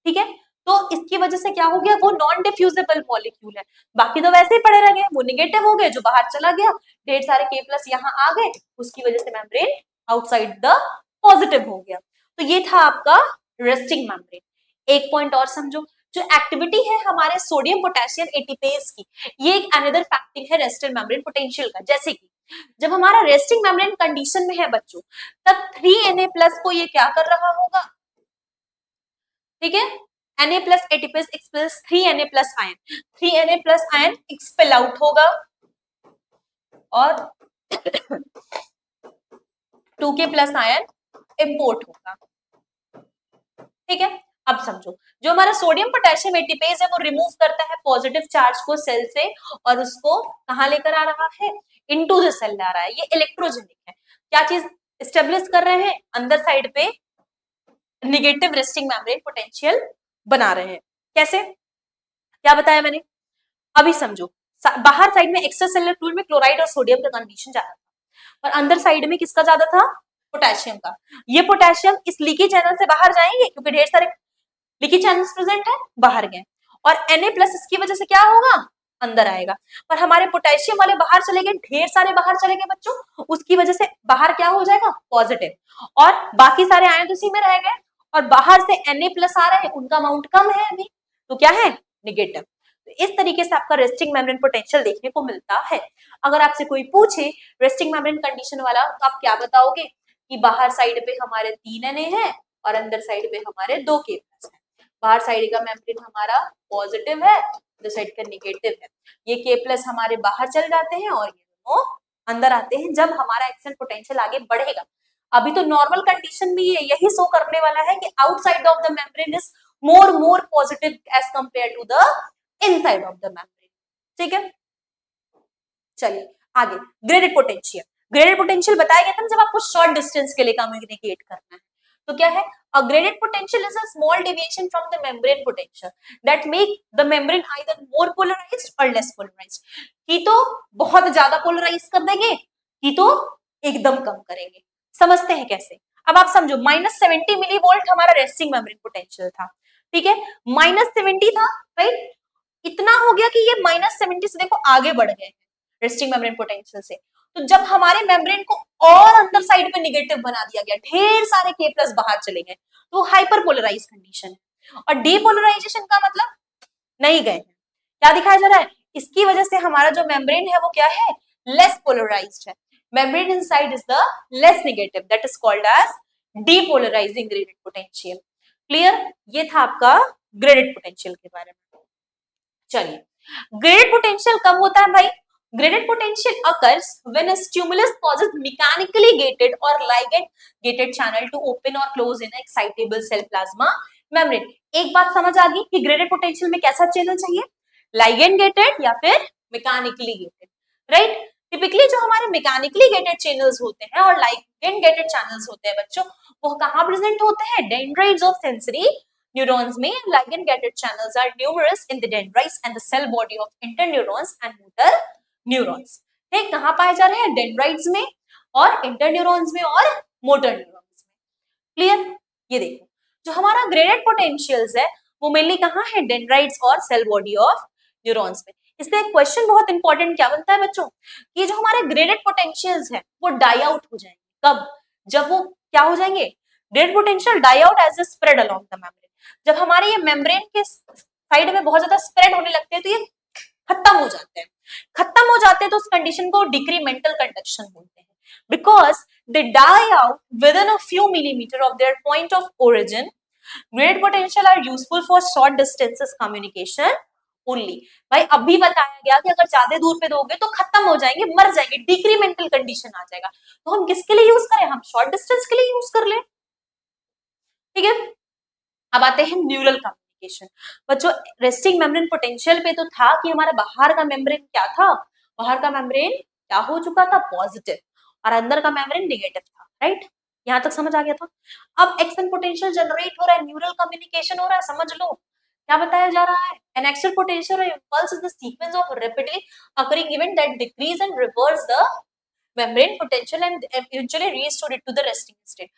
ठीक है, तो इसकी वजह से क्या हो गया, वो नॉन डिफ्यूजेबल मॉलिक्यूल है, बाकी तो वैसे ही पड़े रह गए, वो निगेटिव हो गए, जो बाहर चला गया, ढेर सारे K+ यहाँ आ गए, उसकी वजह से मेम्ब्रेन आउटसाइड द पॉजिटिव हो गया। तो ये था आपका रेस्टिंग मेम्ब्रेन। एक पॉइंट और समझो, जो एक्टिविटी है हमारे सोडियम पोटेशियम एटीपेज की, ये एक अनदर फैक्टर है रेस्टिंग मेम्ब्रेन पोटेंशियल का। जैसे कि जब हमारा रेस्टिंग मेम्ब्रेन कंडीशन में है बच्चों, तब 3Na+ को ये क्या कर रहा होगा, ठीक है, Na+ ATPase expels 3Na+ ion, 3Na+ ion expel out होगा और 2K+ आयन इंपोर्ट होगा। ठीक है, अब समझो, जो हमारा सोडियम पोटेशियम एटीपेज है वो रिमूव करता है पॉजिटिव चार्ज को सेल से और उसको कहां लेकर आ रहा है, इनटू द सेल ला रहा है। ये इलेक्ट्रोजेनिक है, क्या चीज स्टेब्लिश कर रहे हैं, अंदर साइड पे निगेटिव रेस्टिंग मेम्ब्रेन पोटेंशियल बना रहे हैं। कैसे, क्या बताया मैंने, अभी समझो, बाहर साइड में एक्स्ट्रा सेलुलर फ्लूइड में क्लोराइड और सोडियम का कंडीशन ज्यादा था, और अंदर साइड में किसका ज्यादा था, पोटेशियम का। ये पोटेशियम इस लीकी चैनल से बाहर जाएंगे क्योंकि ढेर सारे लीकी चैनल्स प्रेजेंट है, बाहर गए, और Na+ इसकी वजह से क्या होगा, अंदर आएगा। पर हमारे पोटेशियम वाले बाहर चले गए, ढेर सारे बाहर चले गए बच्चों, उसकी वजह से बाहर क्या हो जाएगा, पॉजिटिव, और बाकी सारे आयन उसी में रह गए, और बाहर से Na+ आ रहे हैं, उनका अमाउंट कम है अभी, तो क्या है, निगेटिव। तो इस तरीके से आपका रेस्टिंग मेम्ब्रेन पोटेंशियल देखने को मिलता है। अगर आपसे कोई पूछे रेस्टिंग मेम्ब्रेन कंडीशन वाला, तो आप क्या बताओगे कि बाहर साइड पे हमारे 3 Na है और अंदर साइड पे हमारे 2 K+ है। बाहर साइड का मेम्ब्रेन हमारा पॉजिटिव है, अंदर साइड का निगेटिव है। ये K+ हमारे बाहर चल जाते हैं और ये दोनों अंदर आते हैं जब हमारा एक्शन पोटेंशियल आगे बढ़ेगा। अभी तो नॉर्मल कंडीशन में ये यही शो करने वाला है कि outside of the membrane is more positive as compare to the inside of the membrane. ठीक है, चलिए आगे, ग्रेडेड पोटेंशियल। ग्रेडेड पोटेंशियल बताया गया था ना, जब आपको शॉर्ट डिस्टेंस के लिए कम्युनिकेट करना है, तो क्या है, a graded potential is a small deviation from the membrane potential that make the membrane either more polarized or less polarized। कि तो बहुत ज्यादा पोलराइज कर देंगे, कि तो एकदम कम करेंगे। समझते हैं कैसे, अब आप समझो, -70 मिलीवोल्ट हमारा रेस्टिंग मेम्ब्रेन पोटेंशियल था, ठीक है, -70 था, राइट, इतना हो गया कि ये -70 से देखो आगे बढ़ गए रेस्टिंग मेम्ब्रेन पोटेंशियल से। तो जब हमारे मेम्ब्रेन को और अंदर साइड पे निगेटिव बना दिया गया, ढेर सारे K+ बाहर चले गए, तो हाइपरपोलराइज कंडीशन है। और डीपोलराइजेशन का मतलब नहीं गए, क्या दिखाया जा रहा है, इसकी वजह से हमारा जो मेम्ब्रेन है वो क्या है, लेस पोलराइज्ड है। Membrane inside is the less negative, that is called as depolarizing graded potential. Clear, ये था आपका ग्रेडेड पोटेंशियल के बारे में। चलिए, ग्रेडेड पोटेंशियल कब होता है भाई, graded potential occurs when a stimulus causes mechanically gated or ligand gated channel to open or close in an excitable cell plasma membrane। एक बात समझ आ गई कि graded potential में कैसा चैनल चाहिए, ligand gated या फिर mechanically gated, राइट। टिपिकली जो हमारे mechanically gated channels होते हैं और ligand gated channels होते हैं बच्चों, वो कहाँ प्रेजेंट होते हैं, dendrites of sensory neurons में। ligand gated channels are numerous in the dendrites and the cell body of interneurons and motor neurons. ठीक, कहाँ पाए जा रहे हैं? डेंड्राइट्स में और इंटरन्यूरॉन्स में और मोटर न्यूरॉन्स में। क्लियर? ये देखो, जो हमारा ग्रेडेड पोटेंशियल्स है वो मेनली कहाँ है? डेंड्राइट्स और सेल बॉडी ऑफ न्यूरॉन्स में। इससे एक क्वेश्चन बहुत इंपॉर्टेंट क्या बनता है बच्चों, कि जो हमारे ग्रेडेड पोटेंशियल्स हैं वो डाई आउट हो जाएंगे। कब? जब वो क्या हो जाएंगे? Graded potential die out as a spread along the membrane. जब हमारे ये मेम्ब्रेन के साइड में बहुत ज्यादा स्प्रेड होने लगते हैं तो ये खत्म हो जाते हैं। खत्म हो जाते हैं तो उस कंडीशन को डिक्रीमेंटल कंडक्शन बोलते हैं, because they die out within a few millimeter of their point of origin. Graded potential are useful for short distances communication only. भाई अभी बताया गया कि अगर ज्यादा दूर पे दोगे तो खत्म हो जाएंगे, मर जाएंगे, डिक्रीमेंटल कंडीशन आ जाएगा। तो हम किसके लिए यूज करें? हम शॉर्ट डिस्टेंस के लिए यूज कर ले। ठीक है, अब आते हैं न्यूरल कम्युनिकेशन। बच्चों रेस्टिंग मेम्ब्रेन पोटेंशियल पे तो था कि हमारा बाहर का मेम्ब्रेन क्या था? बाहर का मेम्ब्रेन क्या हो चुका था? पॉजिटिव, और अंदर का मेम्ब्रेन नेगेटिव था। राइट, यहां तक समझ आ गया था। अब एक्शन पोटेंशियल जनरेट हो रहा है, न्यूरल कम्युनिकेशन हो रहा है। समझ लो क्या बताया जा रहा है। An action potential impulse is the sequence of rapidly occurring event that decrease and reverse the membrane potential and eventually restore it to the resting state.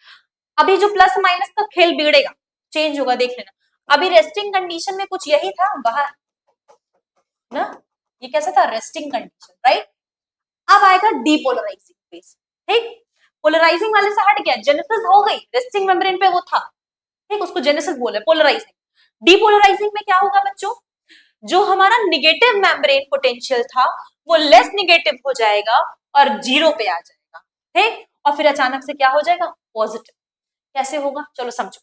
अभी जो प्लस माइनस का खेल बिगड़ेगा, चेंज होगा, देख लेना। अभी रेस्टिंग कंडीशन में कुछ यही था बाहर ना, ये कैसा था? Resting condition. राइट, अब आएगा डीपोलराइजिंग फेज। ठीक, पोलराइजिंग वाले से हट गया, जेनेसिस हो गई, रेस्टिंग मेम्ब्रेन पे वो था। ठीक, उसको जेनेसिस बोले, पोलराइजिंग। डीपोलराइजिंग में क्या होगा बच्चों? जो हमारा निगेटिव मेम्ब्रेन पोटेंशियल था वो लेस निगेटिव हो जाएगा और जीरो पे आ जाएगा। ठीक, और फिर अचानक से क्या हो जाएगा? पॉजिटिव। कैसे होगा? चलो समझो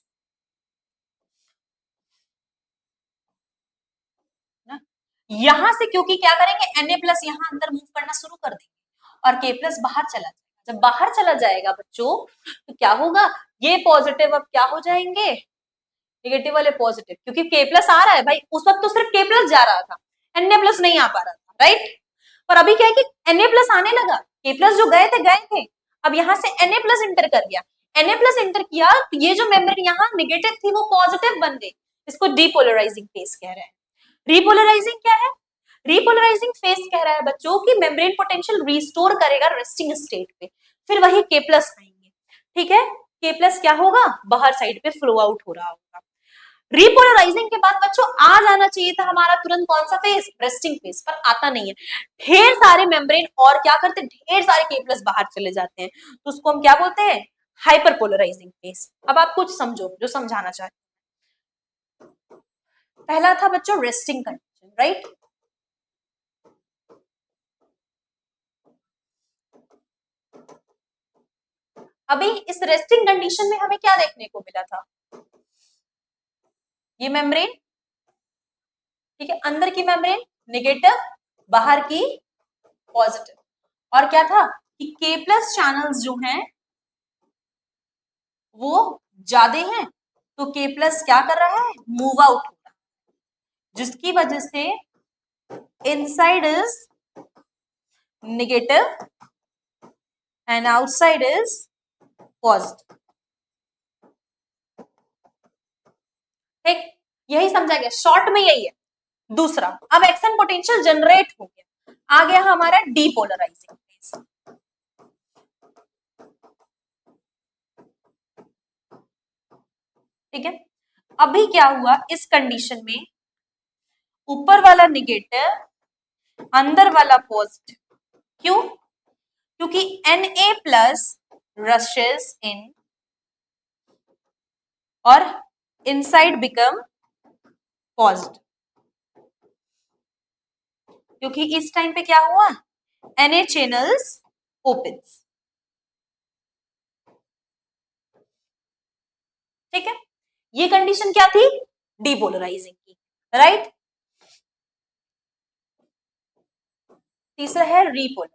ना। यहां से क्योंकि क्या करेंगे, Na+ यहां अंदर मूव करना शुरू कर देंगे और K+ बाहर चला जाएगा। जब बाहर चला जाएगा बच्चों तो क्या होगा? ये पॉजिटिव अब क्या हो जाएंगे? नेगेटिव वाले पॉजिटिव, क्योंकि K+ आ रहा है भाई। उस वक्त तो सिर्फ K+ जा रहा था, Na+ नहीं आ पा रहा था। राइट, पर अभी क्या है कि Na+ आने लगा, K+ जो गए थे। अब यहां से Na+ इंटर कर गया। Na+ इंटर किया तो ये जो मेम्ब्रेन यहाँ नेगेटिव थी वो पॉजिटिव बन गई। इसको डीपोलराइजिंग फेज कह रहे हैं। रिपोलराइजिंग क्या है? रिपोलराइजिंग फेज कह रहा है बच्चों की मेम्ब्रेन पोटेंशियल रिस्टोर करेगा रेस्टिंग स्टेट पे, फिर वही K+ आएंगे। ठीक है, K+ क्या होगा? बाहर साइड पे फ्लो आउट हो रहा होगा। रिपोलराइजिंग के बाद बच्चों आ जाना चाहिए था हमारा तुरंत कौन सा फेज? रेस्टिंग फेज, पर आता नहीं है। ढेर सारे मेम्ब्रेन और क्या करते हैं? ढेर सारे K+ बाहर चले जाते हैं, तो उसको हम क्या बोलते हैं? हाइपरपोलराइजिंग फेज। अब आप कुछ समझो जो समझाना चाहते हैं। पहला था बच्चों रेस्टिंग कंडीशन। राइट, अभी इस रेस्टिंग कंडीशन में हमें क्या देखने को मिला था? ये मेम्ब्रेन, ठीक है, अंदर की मेम्ब्रेन नेगेटिव, बाहर की पॉजिटिव, और क्या था कि K+ चैनल्स जो हैं वो ज्यादा हैं, तो K+ क्या कर रहा है? मूव आउट हो रहा है, जिसकी वजह से inside is negative and outside is positive. ठीक, यही समझा गया, शॉर्ट में यही है। दूसरा, अब एक्शन पोटेंशियल जनरेट हो गया, आ गया हमारा डीपोलराइजिंग फेज। ठीक है, अभी क्या हुआ इस कंडीशन में? ऊपर वाला नेगेटिव, अंदर वाला पॉजिटिव। क्यों? क्योंकि Na+ रशेस इन और इनसाइड बिकम पॉजिटिव। क्योंकि इस टाइम पे क्या हुआ? Na channels opens. ठीक है, ये कंडीशन क्या थी? डीपोलराइजिंग की। राइट, तीसरा है रीपोलराइजिंग।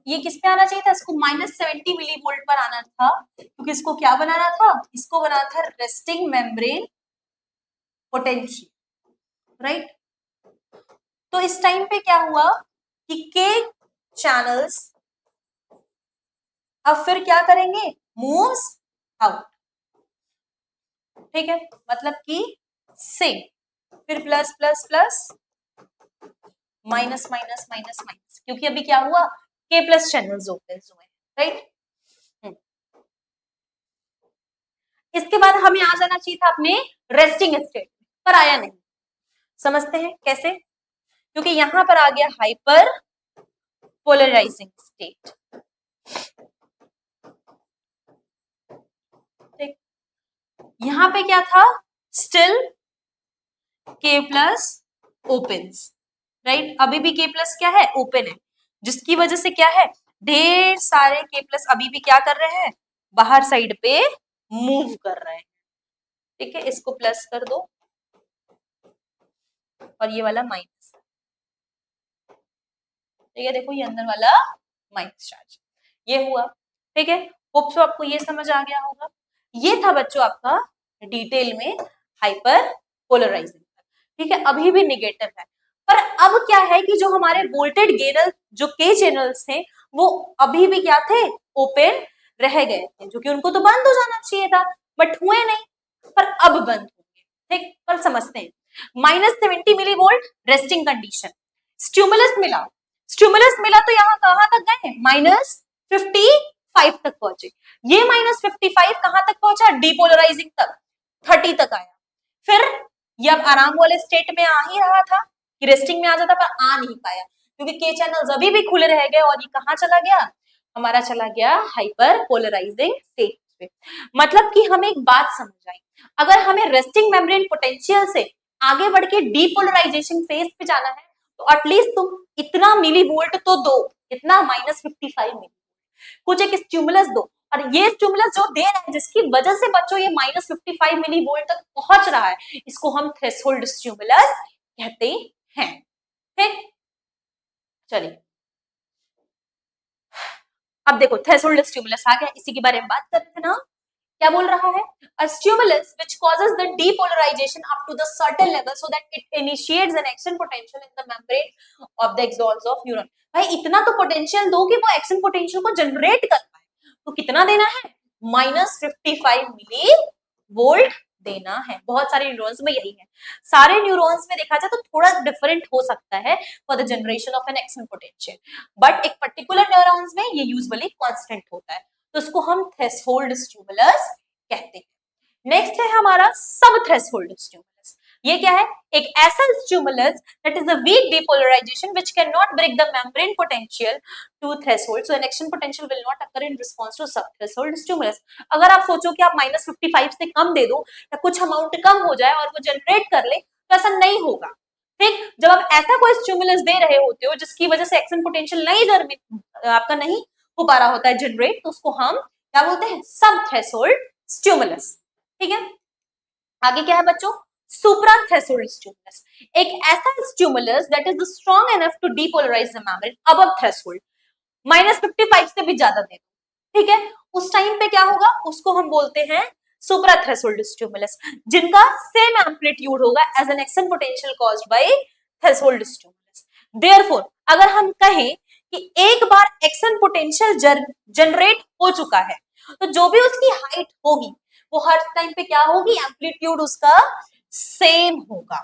ये किस पे आना चाहिए था? इसको -70 मिलीवोल्ट पर आना था, क्योंकि इसको क्या बनाना था? इसको बनाना था रेस्टिंग मेम्ब्रेन पोटेंशियल। राइट, तो इस टाइम पे क्या हुआ कि के चैनल्स अब फिर क्या करेंगे? Moves out. ठीक है, मतलब कि से फिर plus plus plus, minus minus minus minus, क्योंकि अभी क्या हुआ, K प्लस चैनल्स ओपन हुए, राइट। इसके बाद हमें आ जाना चाहिए था अपने रेस्टिंग स्टेट, पर आया नहीं। समझते हैं कैसे, क्योंकि यहां पर आ गया हाइपर पोलराइजिंग स्टेट। ठीक, यहां पे क्या था, still K plus opens, right. अभी भी K प्लस क्या है, ओपन है, जिसकी वजह से क्या है, ढेर सारे K प्लस अभी भी क्या कर रहे हैं, बाहर साइड पे मूव कर रहे हैं। ठीक है, इसको प्लस कर दो और ये वाला माइनस। ठीक है, देखो ये अंदर वाला माइनस चार्ज, ये हुआ। ठीक है, होप सो आपको ये समझ आ गया होगा। ये था बच्चों आपका डिटेल में हाइपर पोलराइजिंग। ठीक है, अभी भी निगेटिव है, पर अब क्या है कि जो हमारे वोल्टेज गेनर जो के चैनल्स थे वो अभी भी क्या थे, ओपन रह गए थे, जो कि उनको तो बंद हो जाना चाहिए था, बट हुए नहीं, पर अब बंद होंगे। ठीक, पर समझते हैं, -70 millivolt resting condition, stimulus मिला, स्टिमुलस मिला तो यहाँ कहां तक गए, -55 तक पहुंचे। ये -55 कहां तक पहुंचा, डीपोलराइजिंग तक, 30 तक आया। फिर ये अब आराम वाले स्टेट में आ ही रहा था कि रेस्टिंग में आ जाता, पर आ नहीं पाया क्योंकि के चैनल्स अभी भी खुले रह गए, और ये कहां चला गया, हमारा चला गया हाइपर पोलराइजिंग स्टेट पे। मतलब कि हमें एक बात समझ आई, अगर हमें रेस्टिंग मेम्ब्रेन पोटेंशियल से आगे बढ़ के डीपोलराइजेशन फेज पे जाना है, तो एटलीस्ट तुम इतना मिली वोल्ट तो दो, इतना -55 मिली, कुछ एक स्टिमुलस दो। और ये स्टिमुलस जो दे रहा है, जिसकी वजह से बच्चों ये -55 मिली वोल्ट तक पहुंच रहा है, इसको हम थ्रेशोल्ड स्टिमुलस कहते हैं। ठीक, चलिए अब देखो थ्रेशोल्ड स्टिमुलस आ गया, इसी के बारे में बात करते हैं ना। क्या बोल रहा है, a stimulus which causes the depolarization up to the certain level so that it initiates an action potential in the membrane of the axons of neuron। भाई इतना तो पोटेंशियल दो कि वो एक्शन पोटेंशियल को जनरेट कर पाए, तो कितना देना है, -55 मिली वोल्ट देना है। बहुत सारे न्यूरॉन्स में यही है, सारे न्यूरॉन्स में देखा जाए तो थोड़ा डिफरेंट हो सकता है for the generation of N action potential, but एक पर्टिकुलर न्यूरॉन्स में ये यूजुअली कांस्टेंट होता है, तो उसको हम थ्रेशोल्ड स्टिमुलस कहते हैं। नेक्स्ट है हमारा सब थ्रेशोल्ड स्टिमुलस। ये क्या है, एक ऐसा stimulus that is a weak depolarization which can not break the membrane potential to threshold, so an action potential will not occur in response to sub threshold stimulus. अगर आप सोचो कि आप -55 से कम दे दो या कुछ अमाउंट कम हो जाए और वो जनरेट कर ले, तो ऐसा नहीं होगा। ठीक, जब आप ऐसा कोई स्टिमुलस दे रहे होते हो जिसकी वजह से एक्शन पोटेंशियल आपका नहीं हो पा रहा होता है जनरेट, तो उसको हम क्या बोलते हैं, सब थ्रेशोल्ड स्टिमुलस। ठीक है, आगे क्या है बच्चों, सुप्रा थ्रेशोल्ड स्टिमुलस, एक ऐसा stimulus that is strong enough to depolarize the membrane above threshold, -55 से भी ज्यादा दे दो। ठीक है, उस टाइम पे क्या होगा, उसको हम बोलते हैं सुप्रा थ्रेशोल्ड स्टिमुलस, जिनका सेम एम्पलीट्यूड होगा as an action potential caused by threshold stimulus. Therefore अगर हम कहें कि एक बार एक्शन पोटेंशियल जनरेट हो चुका है, तो जो भी उसकी हाइट होगी वो हर टाइम पे क्या होगी, एम्पलीट्यूड उसका सेम होगा।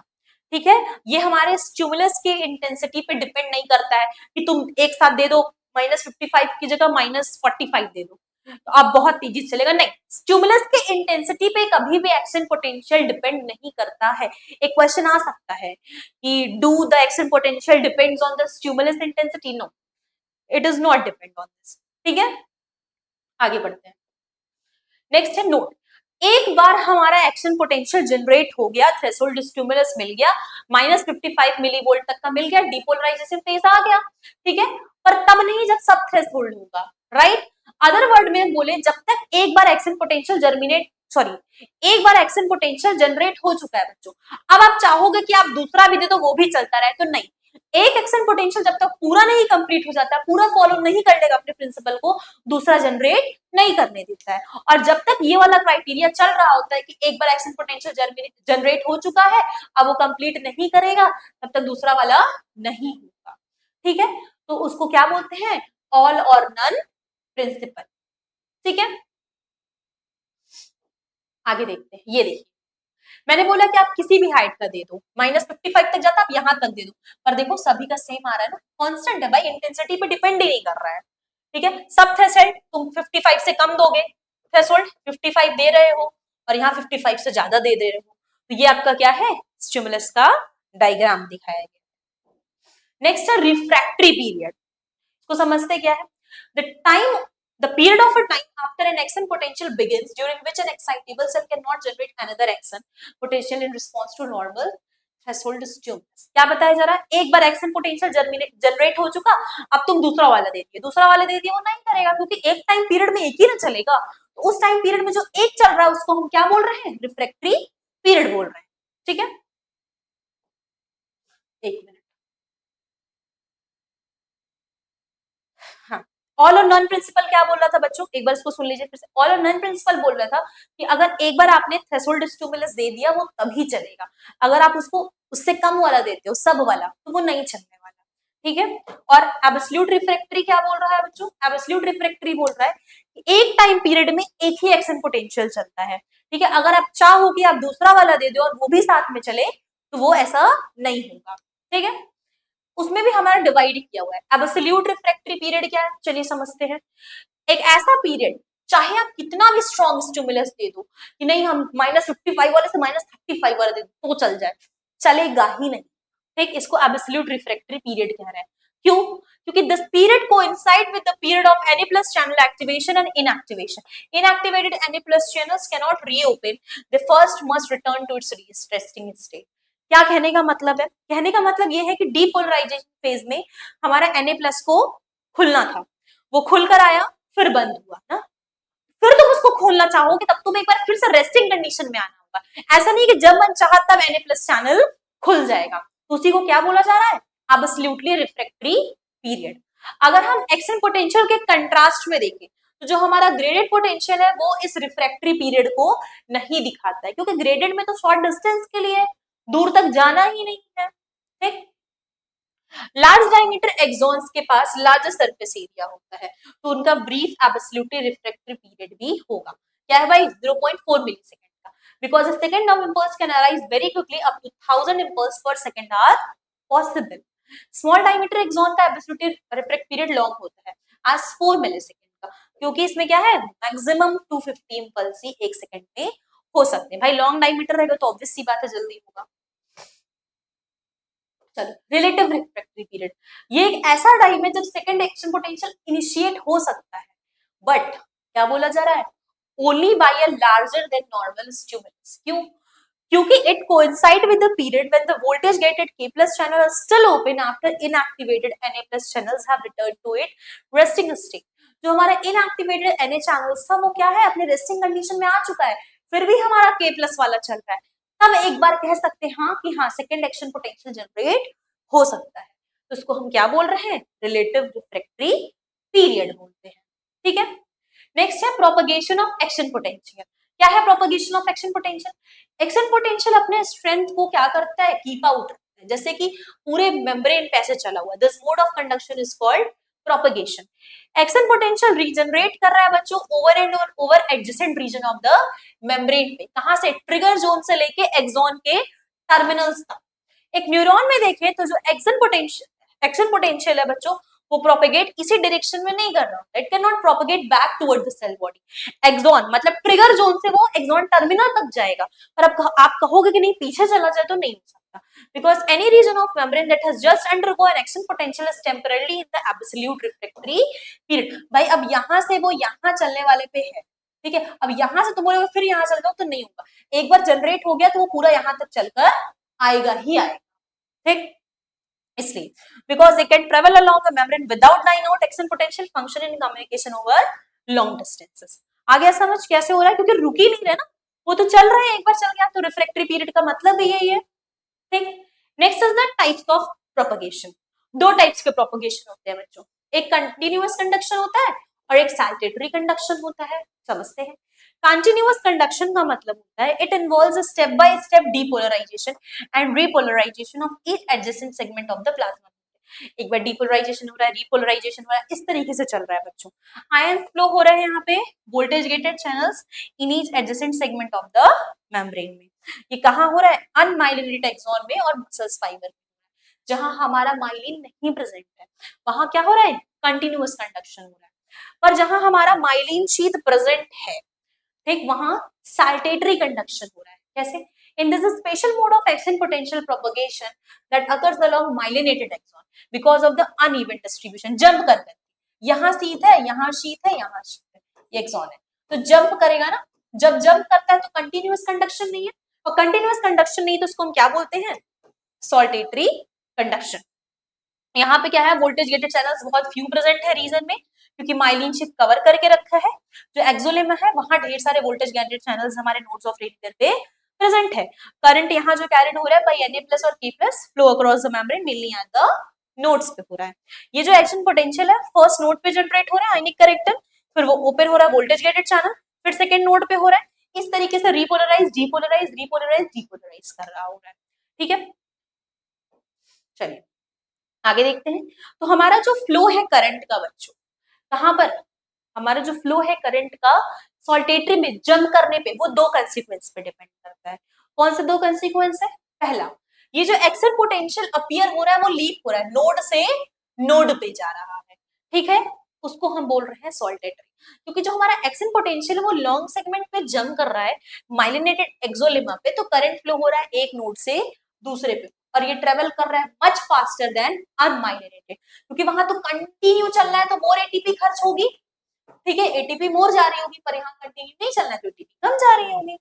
ठीक है, ये हमारे स्टिमुलस की इंटेंसिटी पे डिपेंड नहीं करता है कि तुम एक साथ दे दो -55 की जगह -45 दे दो तो अब बहुत तेजी से चलेगा, नहीं, स्टिमुलस के इंटेंसिटी पे कभी भी एक्शन पोटेंशियल डिपेंड नहीं करता है। एक क्वेश्चन आ सकता है कि do the action potential depends on the stimulus intensity, no, it is not depend on this. ठीक है, आगे बढ़ते हैं। नेक्स्ट है नोट, एक बार हमारा एक्शन पोटेंशियल जनरेट हो गया, थ्रेशोल्ड स्टिमुलस मिल गया, -55 मिलीवोल्ट तक का मिल गया, डीपोलराइजेशन फेज आ गया। ठीक है, पर तब नहीं जब सब थ्रेशोल्ड होगा, राइट। अदर वर्ड में बोले, जब तक एक बार एक्शन पोटेंशियल एक बार एक्शन पोटेंशियल जनरेट हो चुका है बच्चों, अब आप चाहोगे कि आप दूसरा भी दे तो वो भी चलता रहे, तो नहीं, एक एक्शन पोटेंशियल जब तक पूरा नहीं कंप्लीट हो जाता, पूरा फॉलो नहीं कर लेगा अपने प्रिंसिपल को, दूसरा जनरेट नहीं करने देता है। और जब तक ये वाला क्राइटेरिया चल रहा होता है कि एक बार एक्शन पोटेंशियल जनरेट हो चुका है, अब वो कंप्लीट नहीं करेगा, तब तक दूसरा वाला नहीं होगा। ठीक है, तो उसको क्या बोलते हैं, ऑल और नन प्रिंसिपल। ठीक है, आगे देखते हैं, ये देखिए मैंने बोला कि आप किसी भी हाइट का दे दो, -55 तक जाता, आप यहाँ तक दे दो, पर देखो सभी का सेम आ रहा है ना, कांस्टेंट है भाई, इंटेंसिटी पे डिपेंड ही नहीं कर रहा है, ठीक है। सब थ्रेशोल्ड तुम 55 से कम दोगे, थ्रेशोल्ड 55 दे रहे हो और यहाँ 55 से ज्यादा दे रहे हो, तो ये आपका क्या है, स्टिमुलस का डायग्राम दिखाया गया। नेक्स्ट है रिफ्रैक्टरी पीरियड, इसको समझते क्या है, the time the period of a time after an action potential begins during which an excitable cell cannot generate another action potential in response to normal threshold stimulus। क्या बताया जा रहा है, एक बार एक्शन पोटेंशियल जनरेट हो चुका, अब तुम दूसरा वाला दे दिए, दूसरा वाला दे दिए, वो नहीं करेगा क्योंकि एक टाइम पीरियड में एक ही ना चलेगा, तो उस टाइम पीरियड में जो एक चल रहा है उसको हम क्या बोल रहे हैं, रिफ्रैक्टरी पीरियड बोल रहे हैं, ठीक है। एक मिनट, हाँ, ऑल और नॉन प्रिंसिपल क्या बोल रहा था बच्चों, एक बार इसको सुन लीजिए फिर से। ऑल और नॉन प्रिंसिपल बोल रहा था कि अगर एक बार आपने थ्रेशोल्ड स्टिमुलस दे दिया वो तभी चलेगा, अगर आप उसको उससे कम वाला देते हो, सब वाला, तो वो नहीं चलने वाला, ठीक है। और एब्सोल्यूट रिफ्रैक्टरी क्या बोल रहा है बच्चों, एब्सोल्यूट रिफ्रैक्टरी बोल रहा है कि एक टाइम पीरियड में एक ही एक्शन पोटेंशियल चलता है, ठीक है। अगर आप चाहो कि आप दूसरा वाला दे दो और वो भी साथ में चले तो वो ऐसा नहीं होगा, ठीक है। उसमें भी हमारा डिवाइड किया हुआ है। एब्सोल्यूट रिफ्रैक्टरी पीरियड क्या है, चलिए समझते हैं। एक ऐसा पीरियड, चाहे आप कितना भी स्ट्रॉन्ग स्टिमुलस दे दो कि नहीं हम -55 वाले से -35 वाला दे दो तो चल जाए, चलेगा ही नहीं, ठीक। इसको एब्सोल्यूट रिफ्रैक्टरी पीरियड कह रहे हैं। क्यों, क्योंकि this period coincide with the period of Na plus channel activation and inactivation. Inactivated Na plus channels cannot reopen, they first must return to its resting state. क्या कहने का मतलब है, कहने का मतलब ये है कि डीपोलराइजेशन फेज में हमारा Na+ को खुलना था, वो खुलकर आया फिर बंद हुआ ना, फिर तुम उसको खोलना चाहोगे तब तुम एक बार फिर से रेस्टिंग कंडीशन में आना होगा, ऐसा नहीं कि जब मन चाहा तब Na+ चैनल खुल जाएगा, तो उसी को क्या बोला जा रहा है, एब्सोल्युटली रिफ्रैक्टरी पीरियड। अगर हम एक्शन पोटेंशियल के कंट्रास्ट में देखें तो जो हमारा ग्रेडेड पोटेंशियल है वो इस रिफ्रैक्टरी पीरियड को नहीं दिखाता है, क्योंकि ग्रेडेड में तो शॉर्ट डिस्टेंस के लिए दूर तक जाना ही नहीं है, ठीक। लार्ज डायमीटर एक्सॉन्स के पास लार्जर सरफेस एरिया होता है, तो उनका ब्रीफ एब्सोल्युटली रिफ्रैक्टरी पीरियड भी होगा, क्या है भाई, 0.4 मिलीसेकंड का, because a second of impulse can arise very quickly, up to 1000 impulse per second are possible. Small diameter axon का एब्सोल्युटली रिफ्रैक्ट पीरियड लॉन्ग होता है as 4 मिलीसेकंड का, क्योंकि इसमें क्या है, मैक्सिमम 250 इंपल्स ही एक सेकंड में हो सकते हैं। भाई लॉन्ग डायमीटर रहेगा तो ऑब्वियस सी बात है जल्दी होगा। चलो, रिलेटिव रिफ्रैक्टरी पीरियड, ये एक ऐसा टाइम है जब सेकंड एक्शन पोटेंशियल इनिशिएट हो सकता है, बट क्या बोला जा रहा है, only by a larger than normal stimulus. क्यों, क्योंकि it coincide with the period when the voltage gate at K+ channel are still open after inactivated Na+ channels have returned to it resting state। जो हमारा inactivated Na channels था वो क्या है, अपने resting condition में आ चुका है, फिर भी हमारा K+ वाला चल रहा है, तब एक बार कह सकते हैं हाँ कि हाँ सेकंड एक्शन पोटेंशियल जनरेट हो सकता है, तो इसको हम क्या बोल रहे हैं, रिलेटिव रिफ्रैक्टरी पीरियड बोलते हैं, ठीक है। नेक्स्ट है प्रोपगेशन ऑफ एक्शन पोटेंशियल। क्या है propagation of action potential, action potential अपने स्ट्रेंथ को क्या करता है, कीप आउट रखता है, जैसे कि पूरे मेम्ब्रेन पे ऐसे चला हुआ है, this mode of conduction is called propagation. Action potential regenerate कर रहा है बच्चों over and over adjacent region of the membrane पे, कहां से, ट्रिगर जोन से लेके एक्सॉन के टर्मिनल्स तक। एक न्यूरॉन में देखें तो जो एक्शन पोटेंशियल है बच्चों, वो प्रोपेगेट इसी डायरेक्शन में नहीं कर रहा, it can not propagate back toward the cell body. Axon मतलब ट्रिगर जोन से वो एक्सॉन टर्मिनल तक जाएगा, पर अब आप कहोगे कि नहीं पीछे चला जाए, तो नहीं हो सकता, because any region of membrane that has just undergone action potential is temporarily in the absolute refractory period। भाई अब यहाँ से वो यहाँ चलने वाले पे है, ठीक है, अब यहाँ से तुम बोलोगे फिर यहाँ चल जाओ तो नहीं होगा, एक बार जनरेट हो गया तो वो पूरा यहाँ तक चलकर आएगा ही आएगा, ठीक। इसलिए because they can travel along the membrane without dying out, action potential function in communication over long distances। आ गया समझ कैसे हो रहा है, क्योंकि रुक ही नहीं रहे ना, वो तो चल रहे हैं, एक बार चल गया तो रिफ्रैक्टरी पीरियड का मतलब भी यही है, ठीक। Next is the types of propagation. दो टाइप्स के प्रोपगेशन होते हैं बच्चों, एक कंटिन्यूअस कंडक्शन होता है और एक सैल्टेटरी कंडक्शन होता है, समझते हैं। कंटिन्यूअस कंडक्शन का मतलब होता है it involves a step by step depolarization and repolarization of each adjacent segment of the plasma. एक बार डीपोलराइजेशन हो रहा है, रीपोलराइजेशन हो रहा है, इस तरीके से चल रहा है बच्चों। आयन फ्लो हो रहे हैं यहाँ पे voltage gated channels in each adjacent segment of the membrane में। ये कहाँ हो रहा है? अनमाइलिनेटेड एक्सॉन में और मसल्स फाइबर में। जहां हमारा माइलिन नहीं प्रेजेंट है वहां क्या हो रहा है? कंटिन्यूअस कंडक्शन हो रहा है। पर जहां हमारा माइलिन शीथ प्रेजेंट है, ठीक, वहां साल्टेटरी कंडक्शन हो रहा है। कैसे? In this special mode of action potential propagation that occurs along myelinated axon because of the uneven distribution. Jump करते, यहाँ शीथ है, यहाँ शीथ है, यहाँ शीथ है, ये एक्सॉन है, तो जंप करेगा ना। जब जंप करता है तो कंटिन्यूअस कंडक्शन नहीं है, और कंटिन्यूअस कंडक्शन नहीं तो उसको हम क्या बोलते हैं? Saltatory conduction. यहाँ पे क्या है? वोल्टेज गेटेड चैनल्स बहुत फ्यू प्रेजेंट है रीजन में, क्योंकि माइलिन शीथ कवर करके रखा है। जो एक्सोलेमा है वहां ढेर सारे वोल्टेज गेटेड चैनल्स हमारे नोड्स ऑफ रेडिएटर पे प्रेजेंट है। करंट यहाँ जो कैरिड हो रहा है बाय Na+ और K+ flow across the membrane mainly at the nodes पे हो रहा है। ये जो एक्शन पोटेंशियल है फर्स्ट नोड पे जनरेट हो रहा है आयनिक करेक्टर, फिर वो ओपन हो रहा है वोल्टेज गेटेड चैनल, फिर सेकंड नोड पे हो रहा है। इस तरीके से रिपोलराइज डीपोलराइज रिपोलराइज डीपोलराइज कर रहा हो रहा है। ठीक है, चलिए आगे देखते हैं। तो हमारा जो फ्लो है करंट का बच्चों, कहां पर? हमारा जो फ्लो है करंट का सॉल्टेटरी में जंप करने पे, वो दो कंसीक्वेंस पे डिपेंड करता है। कौन से दो कंसीक्वेंस है? पहला, ये जो एक्शन पोटेंशियल अपीयर हो रहा है वो लीप हो रहा है, नोड से नोड पे जा रहा है, ठीक है, उसको हम बोल रहे हैं सॉल्टेटरी। क्योंकि जो हमारा एक्शन पोटेंशियल है वो लॉन्ग सेगमेंट पे जंप कर रहा है माइलिनेटेड एक्सोलेमा पे, तो करंट फ्लो हो रहा है एक नोड से दूसरे पे, और ये ट्रेवल कर रहा है मच फास्टर देन अनमाइलिनेटेड, क्योंकि वहां तो कंटिन्यू चल रहा है तो मोर एटीपी खर्च होगी, ठीक है, एटीपी मोर जा रही होगी, पर यहाँ कंटिन्यू नहीं चलना तो एटीपी कम जा रही होगी।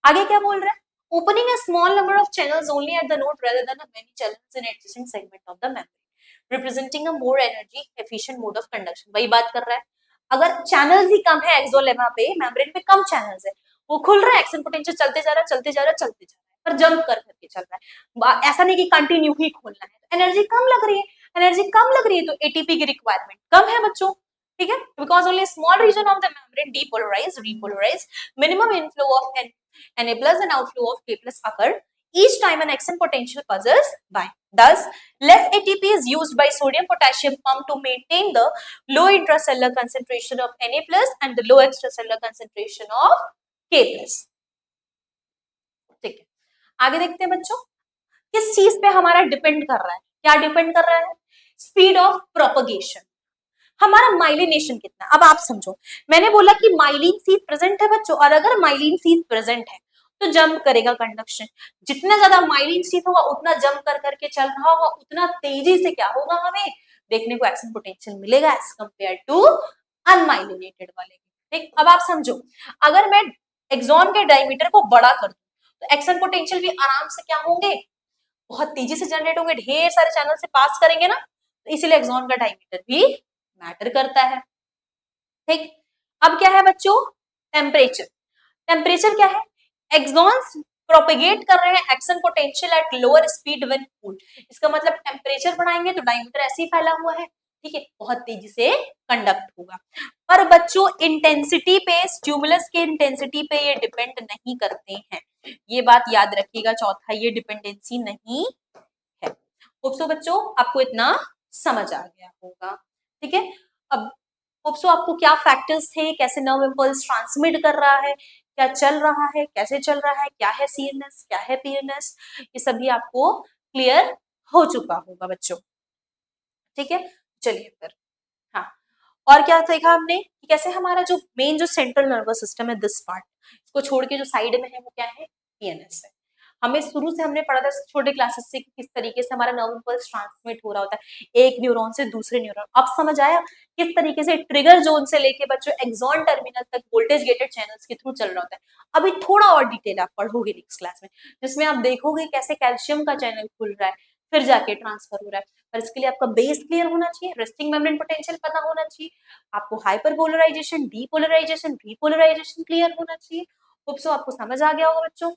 आगे क्या बोल रहा है? Opening a small number of channels only at the node rather than a many channels in adjacent segment of the membrane representing a more energy efficient mode of conduction। वही बात कर रहा है, अगर चैनल्स ही कम है एक्सोलेमा पे, membrane पे कम channels है, वो खुल रहा है, एक्शन पोटेंशियल चलते जा रहा है चलते जा रहा है चलते जा रहा है, पर जंप कर करके चल रहा है। ऐसा नहीं कि कंटिन्यू ही खोलना है, एनर्जी कम लग रही है, एनर्जी कम लग रही है तो एटीपी की रिक्वायरमेंट कम है बच्चों, ठीक है, because only small region of the membrane depolarize repolarize minimum inflow of Na+ and outflow of K+ occur each time an action potential passes by. Thus, less ATP is used by sodium potassium pump to maintain the low intracellular concentration of Na+ and the low extracellular concentration of K+। ठीक है, आगे देखते हैं बच्चों, किस चीज पे हमारा डिपेंड कर रहा है? क्या डिपेंड कर रहा है? स्पीड ऑफ प्रोपगेशन, हमारा माइलिनेशन कितना। अब आप समझो, मैंने बोला कि माइलिन शीथ प्रेजेंट है बच्चों, और अगर माइलिन शीथ प्रेजेंट है तो जंप करेगा कंडक्शन। जितना ज्यादा माइलिन शीथ होगा उतना जंप कर करके चल रहा होगा, उतना तेजी से क्या होगा, हमें देखने को एक्शन पोटेंशियल मिलेगा एज कंपेयर टू अनमाइलिनेटेड वाले। ठीक, अब आप समझो, अगर मैं एक्सॉन के डायमीटर को बड़ा कर दूं तो एक्शन पोटेंशियल भी आराम से क्या होंगे, बहुत तेजी से जनरेट होंगे, ढेर सारे चैनल से पास करेंगे ना, तो इसीलिए एक्सॉन का डायमीटर भी मैटर करता है। ठीक, अब क्या है बच्चों? टेम्परेचर। टेम्परेचर क्या है? एक्सॉन्स प्रोपेगेट कर रहे हैं action potential at lower speed when cooled, इसका मतलब टेम्परेचर बढ़ाएंगे तो डायमीटर ऐसे ही फैला हुआ है, ठीक है, बहुत तेजी से कंडक्ट होगा। पर बच्चों इंटेंसिटी पे, स्टिमुलस के इंटेंसिटी पे ये डिपेंड नहीं करते हैं, ये बात याद रखिएगा। चौथा, ये डिपेंडेंसी नहीं है। होप्सो बच्चों आपको इतना समझ आ गया होगा, ठीक है। अब होप्सो आपको क्या फैक्टर्स थे, कैसे नर्व इम्पल्स ट्रांसमिट कर रहा है, क्या चल रहा है, कैसे चल रहा है, क्या है सीएनएस, क्या है पीएनएस, ये सभी आपको क्लियर हो चुका होगा बच्चों, ठीक है। चलिए फिर, हाँ, और क्या देखा हमने कि कैसे हमारा जो मेन जो सेंट्रल नर्वस सिस्टम है, दिस पार्ट, इसको छोड़ के जो साइड में है वो क्या है? पीएनएस है। हमें शुरू से हमने पढ़ा था छोटे क्लासेस से कि किस तरीके से हमारा नर्व इम्पल्स ट्रांसमिट हो रहा होता है एक न्यूरॉन से दूसरे न्यूरॉन। अब समझ आया किस तरीके से ट्रिगर जोन से लेके बच्चों एक्सॉन टर्मिनल तक वोल्टेज गेटेड चैनल्स के थ्रू चल रहा होता है। अभी थोड़ा और डिटेल आप पढ़ोगे नेक्स्ट क्लास में, जिसमें आप देखोगे कैसे कैल्शियम का चैनल खुल रहा है फिर जाके ट्रांसफर हो रहा है। पर इसके लिए आपका बेस क्लियर होना चाहिए, रेस्टिंग मेम्ब्रेन पोटेंशियल पता होना चाहिए, आपको हाइपरपोलराइजेशन, डीपोलराइजेशन, रिपोलराइजेशन क्लियर होना चाहिए। होप सो आपको समझ आ गया होगा बच्चों।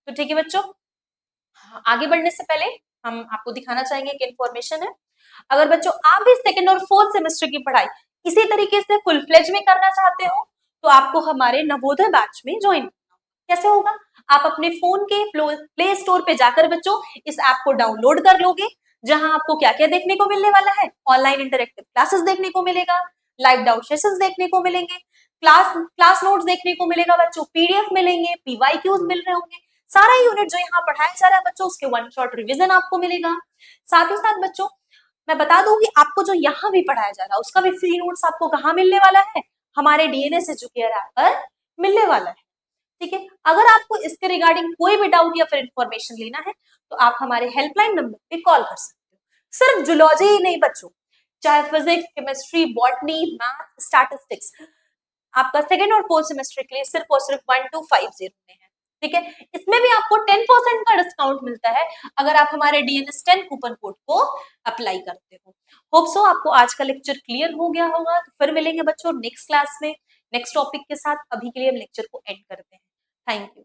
तो ठीक है बच्चों, आगे बढ़ने से पहले हम आपको दिखाना चाहेंगे एक इन्फॉर्मेशन है। अगर बच्चों आप भी सेकंड और फोर्थ सेमेस्टर की पढ़ाई इसी तरीके से फुल फ्लेज में करना चाहते हो तो आपको हमारे नवोदय बैच में ज्वाइन करना होगा। कैसे होगा? आप अपने फोन के प्ले स्टोर पे जाकर बच्चों इस ऐप को डाउनलोड कर लोगे, जहां आपको क्या क्या देखने को मिलने वाला है, ऑनलाइन इंटरेक्टिव क्लासेस देखने को मिलेगा, लाइव डाउट सेशंस देखने को मिलेंगे, क्लास नोट्स देखने को मिलेगा बच्चों, पीडीएफ मिलेंगे, पीवाईक्यूज मिल रहे होंगे, सारा यूनिट जो यहाँ पढ़ाया जा रहा है बच्चों उसके वन शॉट रिवीजन आपको मिलेगा। साथ ही साथ बच्चों मैं बता दूं कि आपको जो यहाँ भी पढ़ाया जा रहा है उसका भी फ्री नोट्स आपको कहाँ मिलने वाला है, हमारे डीएनएस एजुकेयर ऐप पर मिलने वाला है। ठीक है, अगर आपको इसके रिगार्डिंग कोई भी डाउट या फिर इंफॉर्मेशन लेना है तो आप हमारे हेल्पलाइन नंबर पे कॉल कर सकते हो। सिर्फ जूलॉजी ही नहीं बच्चों, चाहे physics, chemistry, botany, math, statistics, आपका सेकेंड और फोर्थ सेमेस्टर के लिए सिर्फ और सिर्फ 1250 में है। ठीक है, इसमें भी आपको 10% का डिस्काउंट मिलता है अगर आप हमारे डीएनएस 10 कूपन कोड को अप्लाई करते हो। होप सो आपको आज का लेक्चर क्लियर हो गया होगा। तो फिर मिलेंगे बच्चों नेक्स्ट क्लास में नेक्स्ट टॉपिक के साथ। अभी के लिए हम लेक्चर को एंड करते हैं। Thank you.